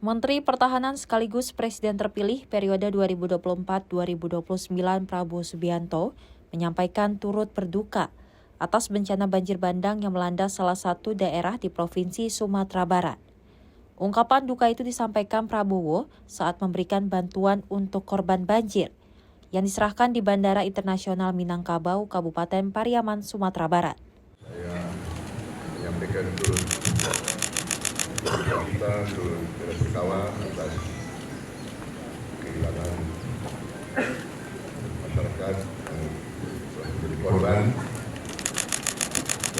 Menteri Pertahanan sekaligus Presiden terpilih periode 2024-2029 Prabowo Subianto menyampaikan turut berduka atas bencana banjir bandang yang melanda salah satu daerah di Provinsi Sumatera Barat. Ungkapan duka itu disampaikan Prabowo saat memberikan bantuan untuk korban banjir yang diserahkan di Bandara Internasional Minangkabau, Kabupaten Pariaman, Sumatera Barat. Saya menyampaikan turut berkawa atas kehilangan masyarakat yang menjadi korban,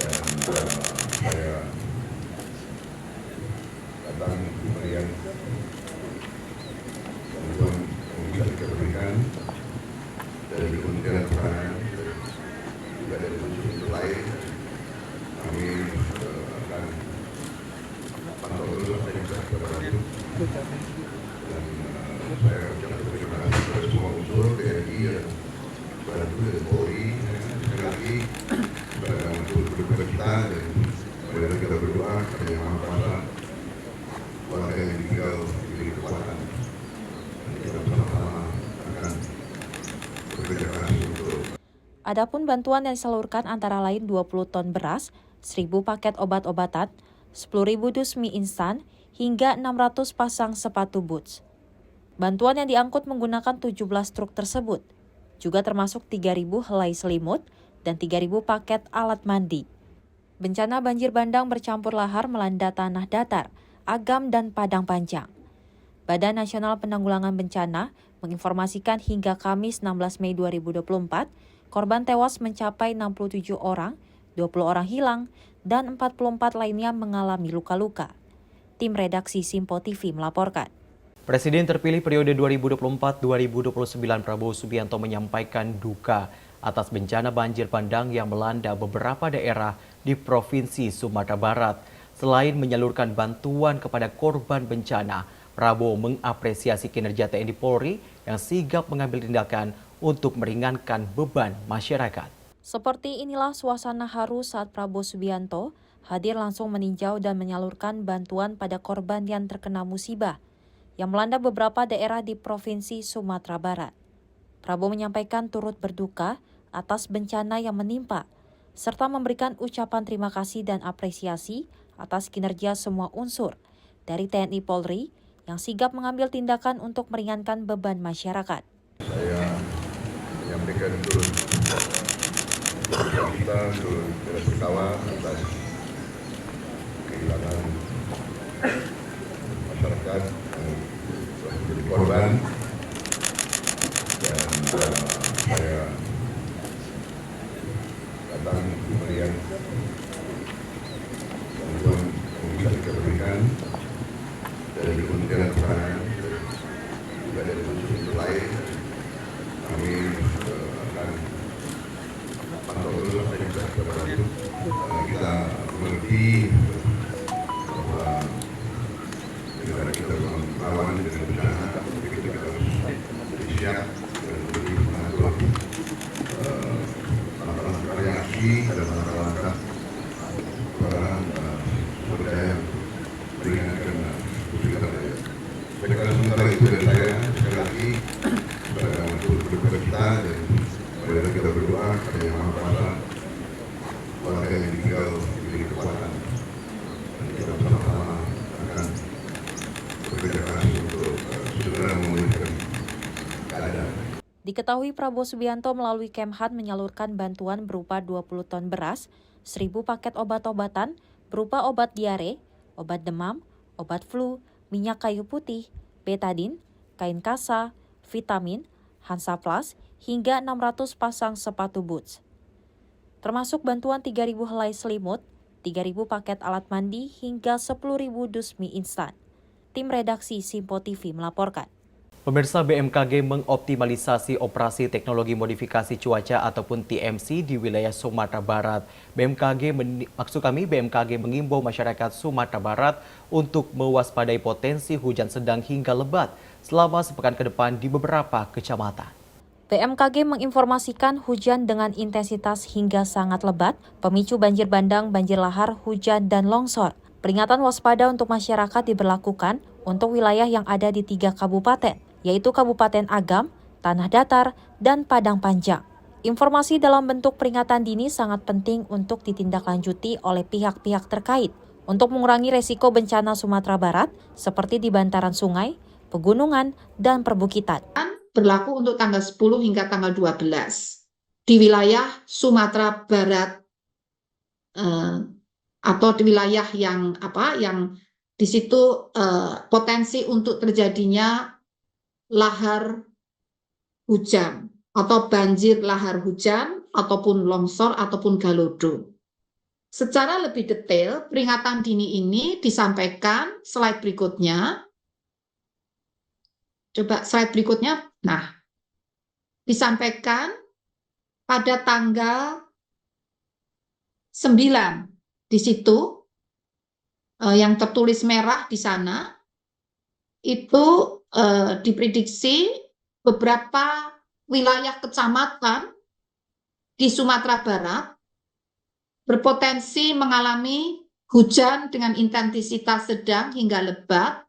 dan saya datang memberikan bantuan yang bisa kita berikan dari Kementerian Pertahanan juga dari unsur lain. Kami akan pantau terus apa yang bisa kita bantu, dan saya ucapkan terima kasih kepada semua unsur TNI yang bantu dan Polri. Sekali lagi kepada unsur pendukung kita, dan kemudian kita berdoa kepada Yang Maha Kuasa, warga yang tinggal di kekuatan, dan kita bersama-sama akan bekerja keras untuk. Adapun bantuan yang disalurkan antara lain 20 ton beras, 1.000 paket obat-obatan, 10.000 dus mie instan, hingga 600 pasang sepatu boots. Bantuan yang diangkut menggunakan 17 truk tersebut, juga termasuk 3.000 helai selimut dan 3.000 paket alat mandi. Bencana banjir bandang bercampur lahar melanda tanah datar, Agam, dan Padang Panjang. Badan Nasional Penanggulangan Bencana menginformasikan hingga Kamis 16 Mei 2024, korban tewas mencapai 67 orang, 20 orang hilang, dan 44 lainnya mengalami luka-luka. Tim redaksi Simpo TV melaporkan. Presiden terpilih periode 2024-2029 Prabowo Subianto menyampaikan duka atas bencana banjir bandang yang melanda beberapa daerah di Provinsi Sumatera Barat. Selain menyalurkan bantuan kepada korban bencana, Prabowo mengapresiasi kinerja TNI Polri yang sigap mengambil tindakan untuk meringankan beban masyarakat. Seperti inilah suasana haru saat Prabowo Subianto hadir langsung meninjau dan menyalurkan bantuan pada korban yang terkena musibah yang melanda beberapa daerah di Provinsi Sumatera Barat. Prabowo menyampaikan turut berduka atas bencana yang menimpa, serta memberikan ucapan terima kasih dan apresiasi atas kinerja semua unsur, dari TNI Polri yang sigap mengambil tindakan untuk meringankan beban masyarakat. Saya menyampaikan turut kita turut bersalah atas kehilangan masyarakat yang telah menjadi korban, dan saya datang melihat bantuan yang bisa kita berikan dari Kementerian Pertahanan juga dari unsur lain. Kami akan pantau terus apa yang bisa kita bantu. Kita mengerti bahwa negara kita melawan dengan bencana, tapi kita harus siap dan lebih mengatur langkah-langkah reaksi dan langkah-langkah sumber daya meringankan kesulitan daya. Sekarang sementara itu dari saya sekali lagi kepada untuk kita, dan marilah kita berdoa kepada Yang Maha Kuasa, keluarga yang tinggal diberi kekuatan, dan kita bersama-sama akan bekerja keras untuk segera memulihkan keadaan. Diketahui Prabowo Subianto melalui Kemhan menyalurkan bantuan berupa 20 ton beras, 1.000 paket obat-obatan berupa obat diare, obat demam, obat flu, minyak kayu putih, betadin, kain kasa, vitamin, Hansaplast, hingga 600 pasang sepatu boots. Termasuk bantuan 3.000 helai selimut, 3.000 paket alat mandi, hingga 10.000 dus mie instan. Tim redaksi Simpo TV melaporkan. Pemirsa, BMKG mengoptimalisasi operasi teknologi modifikasi cuaca ataupun TMC di wilayah Sumatera Barat. BMKG mengimbau masyarakat Sumatera Barat untuk mewaspadai potensi hujan sedang hingga lebat selama sepekan ke depan di beberapa kecamatan. BMKG menginformasikan hujan dengan intensitas hingga sangat lebat, pemicu banjir bandang, banjir lahar, hujan, dan longsor. Peringatan waspada untuk masyarakat diberlakukan untuk wilayah yang ada di 3 kabupaten, yaitu Kabupaten Agam, Tanah Datar, dan Padang Panjang. Informasi dalam bentuk peringatan dini sangat penting untuk ditindaklanjuti oleh pihak-pihak terkait untuk mengurangi resiko bencana Sumatera Barat seperti di bantaran sungai, pegunungan, dan perbukitan. Berlaku untuk tanggal 10 hingga tanggal 12 di wilayah Sumatera Barat atau di wilayah yang di situ potensi untuk terjadinya lahar hujan atau banjir lahar hujan ataupun longsor ataupun galodo. Secara lebih detail, peringatan dini ini disampaikan slide berikutnya. Coba slide berikutnya. Nah, disampaikan pada tanggal 9 di situ yang tertulis merah di sana itu diprediksi beberapa wilayah kecamatan di Sumatera Barat berpotensi mengalami hujan dengan intensitas sedang hingga lebat,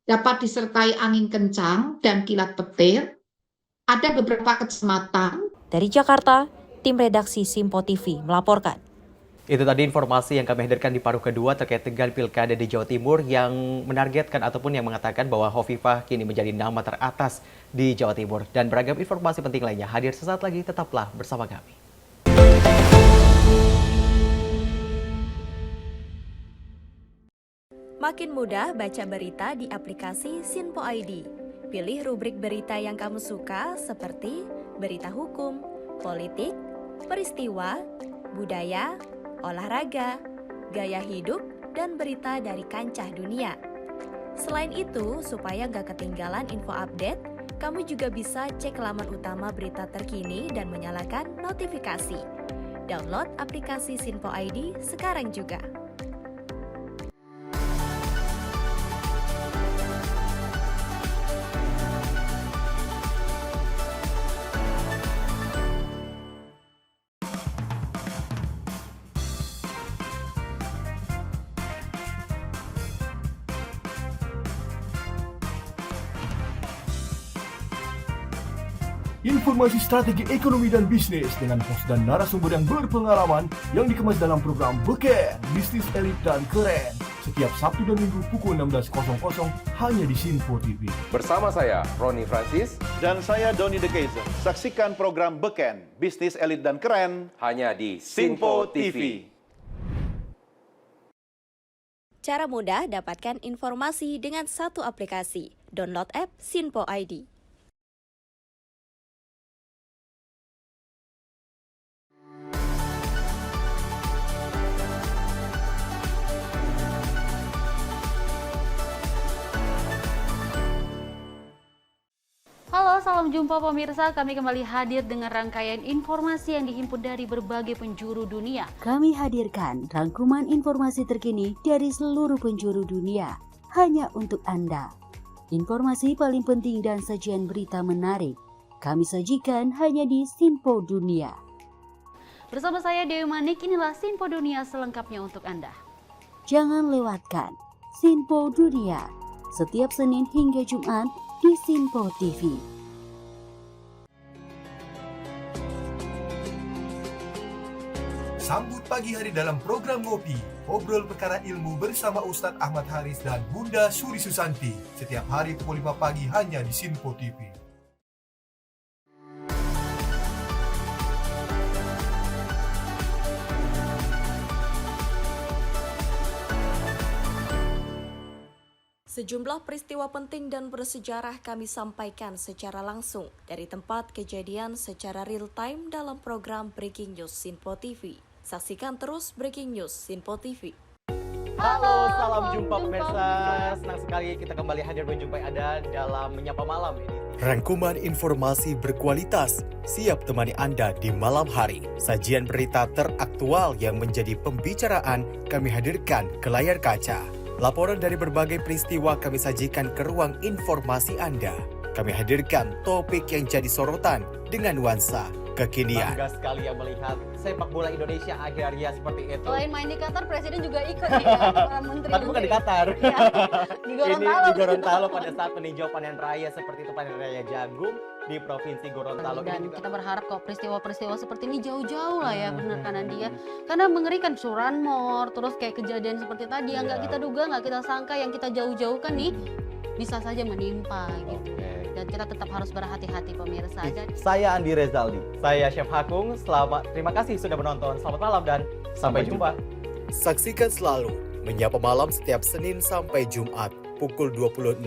dapat disertai angin kencang dan kilat petir. Ada beberapa kecamatan. Dari Jakarta, tim redaksi Simpo TV melaporkan. Itu tadi informasi yang kami hadirkan di paruh kedua terkait dengan Pilkada di Jawa Timur yang menargetkan ataupun yang mengatakan bahwa Hovifah kini menjadi nama teratas di Jawa Timur. Dan beragam informasi penting lainnya hadir sesaat lagi, tetaplah bersama kami. Makin mudah baca berita di aplikasi Sinpo ID. Pilih rubrik berita yang kamu suka seperti berita hukum, politik, peristiwa, budaya, olahraga, gaya hidup, dan berita dari kancah dunia. Selain itu, supaya nggak ketinggalan info update, kamu juga bisa cek laman utama berita terkini dan menyalakan notifikasi. Download aplikasi Sinpo ID sekarang juga. Informasi strategi ekonomi dan bisnis dengan host dan narasumber yang berpengalaman yang dikemas dalam program Beken, Bisnis Elit dan Keren. Setiap Sabtu dan Minggu pukul 16.00 hanya di Sinpo TV. Bersama saya, Roni Francis. Dan saya Doni De Keizer. Saksikan program Beken, Bisnis Elit dan Keren. Hanya di Sinpo TV. Cara mudah dapatkan informasi dengan satu aplikasi. Download app Sinpo ID. Halo, salam jumpa pemirsa. Kami kembali hadir dengan rangkaian informasi yang dihimpun dari berbagai penjuru dunia. Kami hadirkan rangkuman informasi terkini dari seluruh penjuru dunia hanya untuk Anda. Informasi paling penting dan sajian berita menarik kami sajikan hanya di Sinpo Dunia. Bersama saya Dewi Manik, inilah Sinpo Dunia selengkapnya untuk Anda. Jangan lewatkan Sinpo Dunia setiap Senin hingga Jumat di Sinpo TV. Sambut pagi hari dalam program Ngopi, obrol perkara ilmu bersama Ustadz Ahmad Haris dan Bunda Suri Susanti. Setiap hari pukul 5 pagi hanya di Sinpo TV. Sejumlah peristiwa penting dan bersejarah kami sampaikan secara langsung dari tempat kejadian secara real time dalam program Breaking News Sinpo TV. Saksikan terus Breaking News Sinpo TV. Halo, salam jumpa pemirsa. Senang sekali kita kembali hadir menjumpai Anda dalam Menyapa Malam ini. Rangkuman informasi berkualitas siap temani Anda di malam hari. Sajian berita teraktual yang menjadi pembicaraan kami hadirkan ke layar kaca. Laporan dari berbagai peristiwa kami sajikan ke ruang informasi Anda. Kami hadirkan topik yang jadi sorotan dengan nuansa kekinian. Bangga sekali yang melihat sepak bola Indonesia akhirnya seperti itu. Selain main di Qatar, Presiden juga ikut nih ya, para menteri. Tapi bukan di Qatar. Ya, di Gorontalo. Ini di Gorontalo pada saat meninjau panen raya seperti itu, panen raya jagung di Provinsi Gorontalo. Dan kita berharap kok peristiwa-peristiwa seperti ini jauh-jauh lah ya, benar kan Andia? Karena mengerikan curanmor, terus kayak kejadian seperti tadi yang nggak kita duga, nggak kita sangka, yang kita jauh-jauhkan nih bisa saja menimpa gitu. Dan kita tetap harus berhati-hati pemirsa. Saya Andi Rezaldi, saya Chef Hakung. Terima kasih sudah menonton. Selamat malam dan sampai jumpa. Saksikan selalu Menyapa Malam setiap Senin sampai Jumat pukul 20.00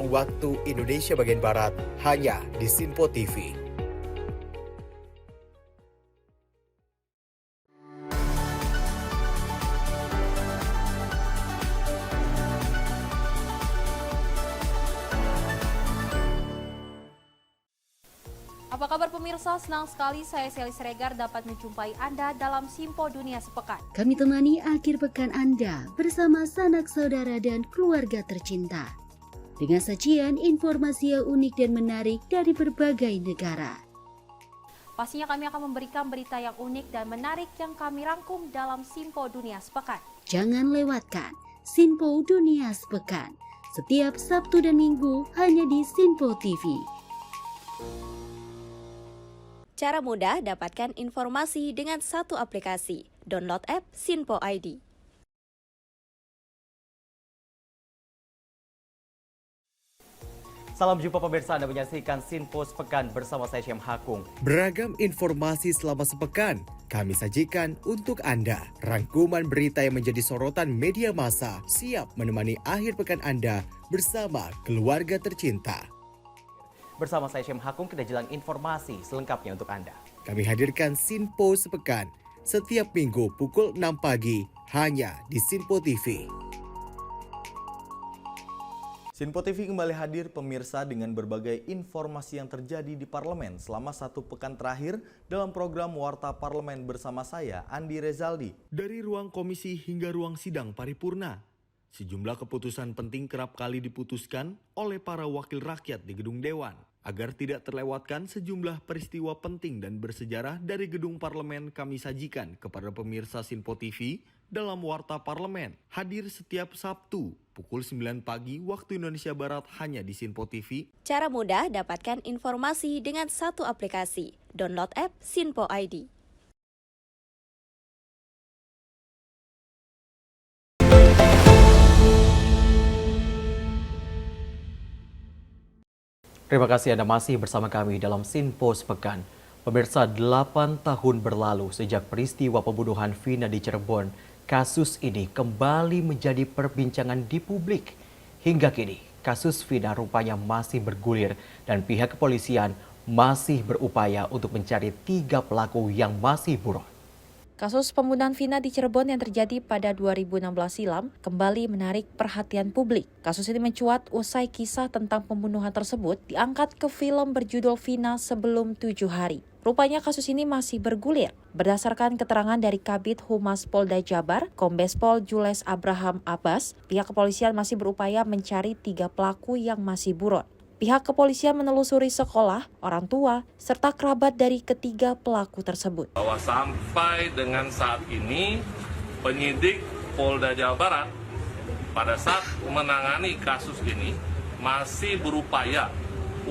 waktu Indonesia bagian Barat hanya di Sinpo TV. Apa kabar pemirsa? Senang sekali saya Sally Siregar dapat menjumpai Anda dalam Sinpo Dunia Sepekan. Kami temani akhir pekan Anda bersama sanak saudara dan keluarga tercinta. Dengan sajian informasi yang unik dan menarik dari berbagai negara. Pastinya kami akan memberikan berita yang unik dan menarik yang kami rangkum dalam Sinpo Dunia Sepekan. Jangan lewatkan Sinpo Dunia Sepekan setiap Sabtu dan Minggu hanya di Sinpo TV. Cara mudah dapatkan informasi dengan satu aplikasi. Download app Sinpo ID. Salam jumpa pemirsa, Anda menyaksikan Sinpo Sepekan bersama saya Syem Hakung. Beragam informasi selama sepekan kami sajikan untuk Anda. Rangkuman berita yang menjadi sorotan media massa siap menemani akhir pekan Anda bersama keluarga tercinta. Bersama saya Syem Hakung, kita jelang informasi selengkapnya untuk Anda. Kami hadirkan Sinpo Sepekan setiap minggu pukul 6 pagi hanya di Sinpo TV. Sinpo TV kembali hadir pemirsa dengan berbagai informasi yang terjadi di parlemen selama satu pekan terakhir dalam program Warta Parlemen bersama saya, Andi Rezaldi. Dari ruang komisi hingga ruang sidang paripurna, sejumlah keputusan penting kerap kali diputuskan oleh para wakil rakyat di gedung Dewan. Agar tidak terlewatkan sejumlah peristiwa penting dan bersejarah dari gedung parlemen, kami sajikan kepada pemirsa Sinpo TV dalam Warta Parlemen. Hadir setiap Sabtu pukul 9 pagi waktu Indonesia Barat hanya di Sinpo TV. Cara mudah dapatkan informasi dengan satu aplikasi. Download app Sinpo ID. Terima kasih Anda masih bersama kami dalam Sinpo Sepekan. Pemirsa, 8 tahun berlalu sejak peristiwa pembunuhan Vina di Cirebon, kasus ini kembali menjadi perbincangan di publik. Hingga kini, kasus Vina rupanya masih bergulir dan pihak kepolisian masih berupaya untuk mencari 3 pelaku yang masih buron. Kasus pembunuhan Vina di Cirebon yang terjadi pada 2016 silam kembali menarik perhatian publik. Kasus ini mencuat usai kisah tentang pembunuhan tersebut diangkat ke film berjudul Vina Sebelum 7 Hari. Rupanya kasus ini masih bergulir. Berdasarkan keterangan dari Kabid Humas Polda Jabar, Kombes Pol Jules Abraham Abbas, pihak kepolisian masih berupaya mencari 3 pelaku yang masih buron. Pihak kepolisian menelusuri sekolah, orang tua, serta kerabat dari ketiga pelaku tersebut. Bahwa sampai dengan saat ini, penyidik Polda Jawa Barat pada saat menangani kasus ini masih berupaya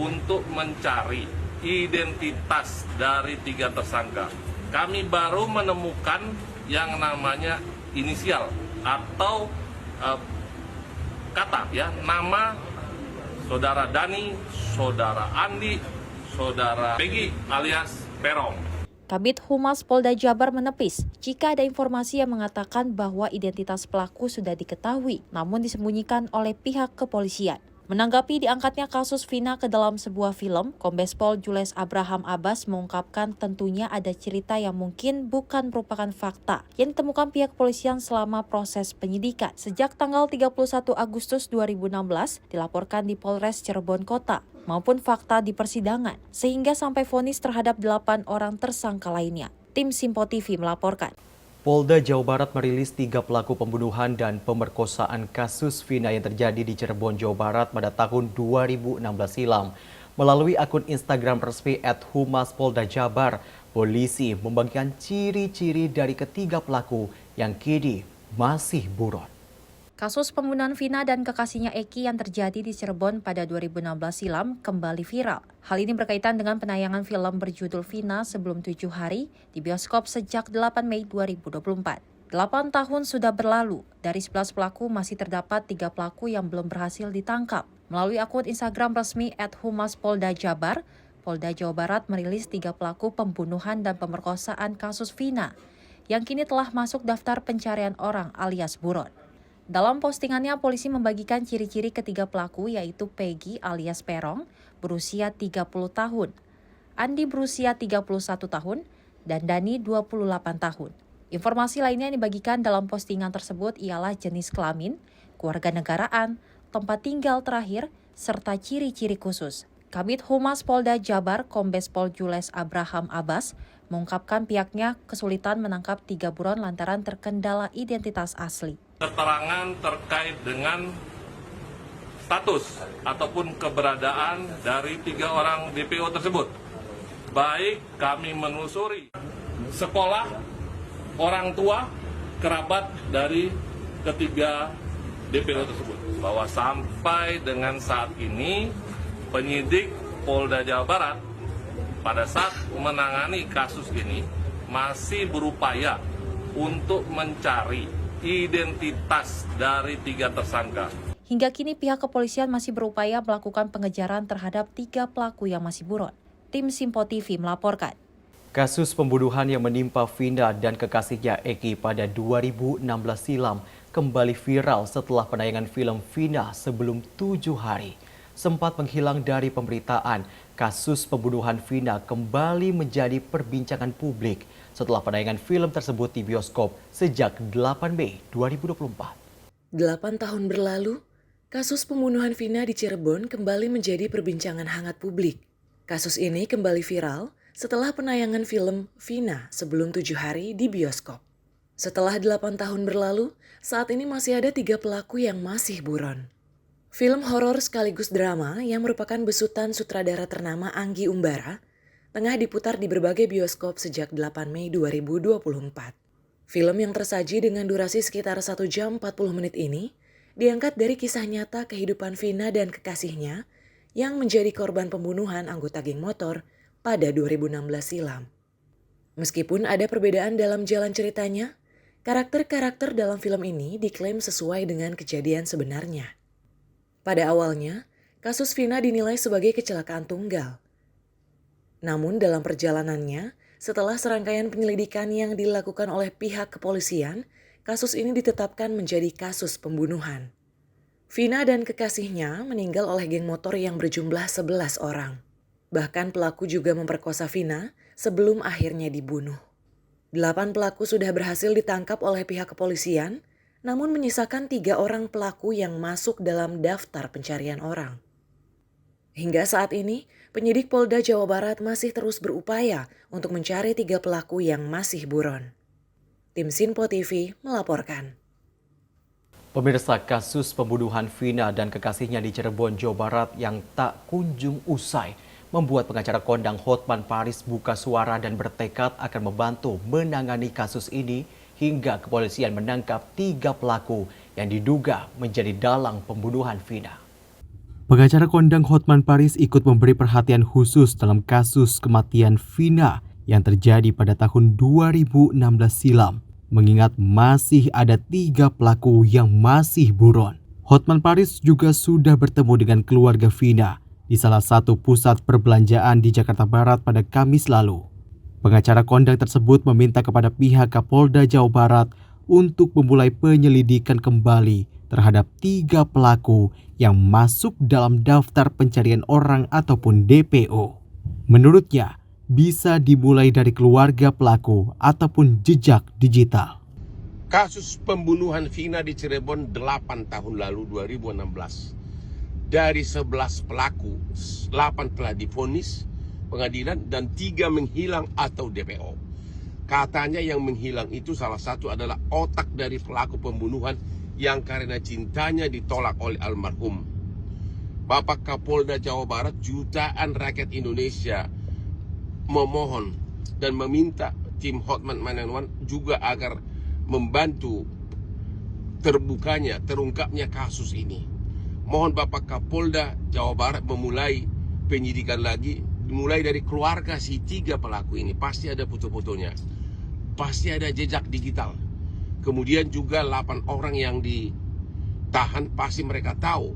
untuk mencari identitas dari 3 tersangka. Kami baru menemukan yang namanya inisial atau kata ya, nama Saudara Dani, Saudara Andi, Saudara Peggy alias Perong. Kabid Humas Polda Jabar menepis jika ada informasi yang mengatakan bahwa identitas pelaku sudah diketahui namun disembunyikan oleh pihak kepolisian. Menanggapi diangkatnya kasus Vina ke dalam sebuah film, Kombes Pol Jules Abraham Abbas mengungkapkan tentunya ada cerita yang mungkin bukan merupakan fakta yang ditemukan pihak kepolisian selama proses penyidikan. Sejak tanggal 31 Agustus 2016 dilaporkan di Polres Cirebon Kota maupun fakta di persidangan sehingga sampai vonis terhadap 8 orang tersangka lainnya. Tim Sinpo TV melaporkan. Polda Jawa Barat merilis 3 pelaku pembunuhan dan pemerkosaan kasus Vina yang terjadi di Cirebon, Jawa Barat pada tahun 2016 silam. Melalui akun Instagram resmi @humaspolda Jabar, polisi membagikan ciri-ciri dari ketiga pelaku yang kini masih buron. Kasus pembunuhan Vina dan kekasihnya Eki yang terjadi di Cirebon pada 2016 silam kembali viral. Hal ini berkaitan dengan penayangan film berjudul Vina Sebelum 7 Hari di bioskop sejak 8 Mei 2024. 8 tahun sudah berlalu, dari 11 pelaku masih terdapat 3 pelaku yang belum berhasil ditangkap. Melalui akun Instagram resmi @humaspolda Jabar, Polda Jawa Barat merilis 3 pelaku pembunuhan dan pemerkosaan kasus Vina yang kini telah masuk daftar pencarian orang alias buron. Dalam postingannya, polisi membagikan ciri-ciri ketiga pelaku yaitu Peggy alias Perong berusia 30 tahun, Andi berusia 31 tahun, dan Dani 28 tahun. Informasi lainnya yang dibagikan dalam postingan tersebut ialah jenis kelamin, kewarganegaraan, tempat tinggal terakhir, serta ciri-ciri khusus. Kabid Humas Polda Jabar, Kombes Pol Jules Abraham Abbas, mengungkapkan pihaknya kesulitan menangkap 3 buron lantaran terkendala identitas asli. Keterangan terkait dengan status ataupun keberadaan dari 3 orang DPO tersebut. Baik kami menelusuri sekolah, orang tua, kerabat dari ketiga DPO tersebut. Bahwa sampai dengan saat ini penyidik Polda Jawa Barat pada saat menangani kasus ini masih berupaya untuk mencari identitas dari 3 tersangka. Hingga kini pihak kepolisian masih berupaya melakukan pengejaran terhadap 3 pelaku yang masih buron. Tim Sinpo TV melaporkan. Kasus pembunuhan yang menimpa Vina dan kekasihnya Eki pada 2016 silam kembali viral setelah penayangan film Vina Sebelum 7 Hari. Sempat menghilang dari pemberitaan, kasus pembunuhan Vina kembali menjadi perbincangan publik setelah penayangan film tersebut di bioskop sejak 8 Mei 2024. 8 tahun berlalu, kasus pembunuhan Vina di Cirebon kembali menjadi perbincangan hangat publik. Kasus ini kembali viral setelah penayangan film Vina Sebelum 7 Hari di bioskop. Setelah 8 tahun berlalu, saat ini masih ada 3 pelaku yang masih buron. Film horor sekaligus drama yang merupakan besutan sutradara ternama Anggi Umbara tengah diputar di berbagai bioskop sejak 8 Mei 2024. Film yang tersaji dengan durasi sekitar 1 jam 40 menit ini diangkat dari kisah nyata kehidupan Vina dan kekasihnya yang menjadi korban pembunuhan anggota geng motor pada 2016 silam. Meskipun ada perbedaan dalam jalan ceritanya, karakter-karakter dalam film ini diklaim sesuai dengan kejadian sebenarnya. Pada awalnya, kasus Vina dinilai sebagai kecelakaan tunggal. Namun dalam perjalanannya, setelah serangkaian penyelidikan yang dilakukan oleh pihak kepolisian, kasus ini ditetapkan menjadi kasus pembunuhan. Vina dan kekasihnya meninggal oleh geng motor yang berjumlah 11 orang. Bahkan pelaku juga memperkosa Vina sebelum akhirnya dibunuh. 8 pelaku sudah berhasil ditangkap oleh pihak kepolisian, namun menyisakan 3 orang pelaku yang masuk dalam daftar pencarian orang. Hingga saat ini, penyidik Polda Jawa Barat masih terus berupaya untuk mencari 3 pelaku yang masih buron. Tim Sinpo TV melaporkan. Pemirsa, kasus pembunuhan Vina dan kekasihnya di Cirebon, Jawa Barat yang tak kunjung usai membuat pengacara kondang Hotman Paris buka suara dan bertekad akan membantu menangani kasus ini hingga kepolisian menangkap 3 pelaku yang diduga menjadi dalang pembunuhan Vina. Pengacara kondang Hotman Paris ikut memberi perhatian khusus dalam kasus kematian Vina yang terjadi pada tahun 2016 silam, mengingat masih ada 3 pelaku yang masih buron. Hotman Paris juga sudah bertemu dengan keluarga Vina di salah satu pusat perbelanjaan di Jakarta Barat pada Kamis lalu. Pengacara kondang tersebut meminta kepada pihak Kapolda Jawa Barat untuk memulai penyelidikan kembali terhadap 3 pelaku yang masuk dalam daftar pencarian orang ataupun DPO. Menurutnya, bisa dimulai dari keluarga pelaku ataupun jejak digital. Kasus pembunuhan Vina di Cirebon 8 tahun lalu 2016. Dari 11 pelaku, 8 telah divonis pengadilan dan 3 menghilang atau DPO. Katanya yang menghilang itu salah satu adalah otak dari pelaku pembunuhan yang karena cintanya ditolak oleh almarhum. Bapak Kapolda Jawa Barat, jutaan rakyat Indonesia memohon dan meminta tim Hotman Manenwan juga agar membantu terungkapnya kasus ini. Mohon Bapak Kapolda Jawa Barat memulai penyidikan lagi, mulai dari keluarga si 3 pelaku ini. Pasti ada foto-fotonya, pasti ada jejak digital. Kemudian juga 8 orang yang ditahan, pasti mereka tahu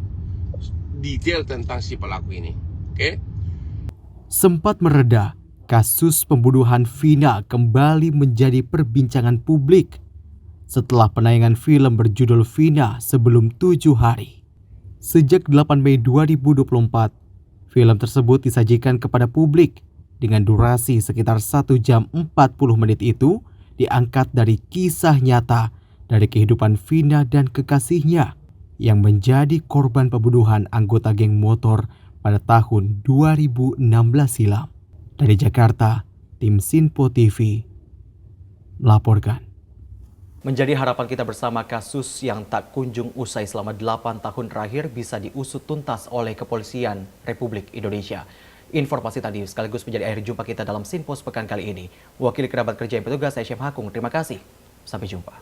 detail tentang si pelaku ini. Oke? Sempat mereda, kasus pembunuhan Vina kembali menjadi perbincangan publik setelah penayangan film berjudul Vina sebelum 7 hari. Sejak 8 Mei 2024, film tersebut disajikan kepada publik dengan durasi sekitar 1 jam 40 menit itu diangkat dari kisah nyata dari kehidupan Vina dan kekasihnya yang menjadi korban pembunuhan anggota geng motor pada tahun 2016 silam. Dari Jakarta, tim Sinpo TV melaporkan. Menjadi harapan kita bersama, kasus yang tak kunjung usai selama 8 tahun terakhir bisa diusut tuntas oleh Kepolisian Republik Indonesia. Informasi tadi sekaligus menjadi akhir jumpa kita dalam Sinpo sepekan kali ini. Wakil kerabat kerja yang petugas, saya Syekh Hakung. Terima kasih. Sampai jumpa.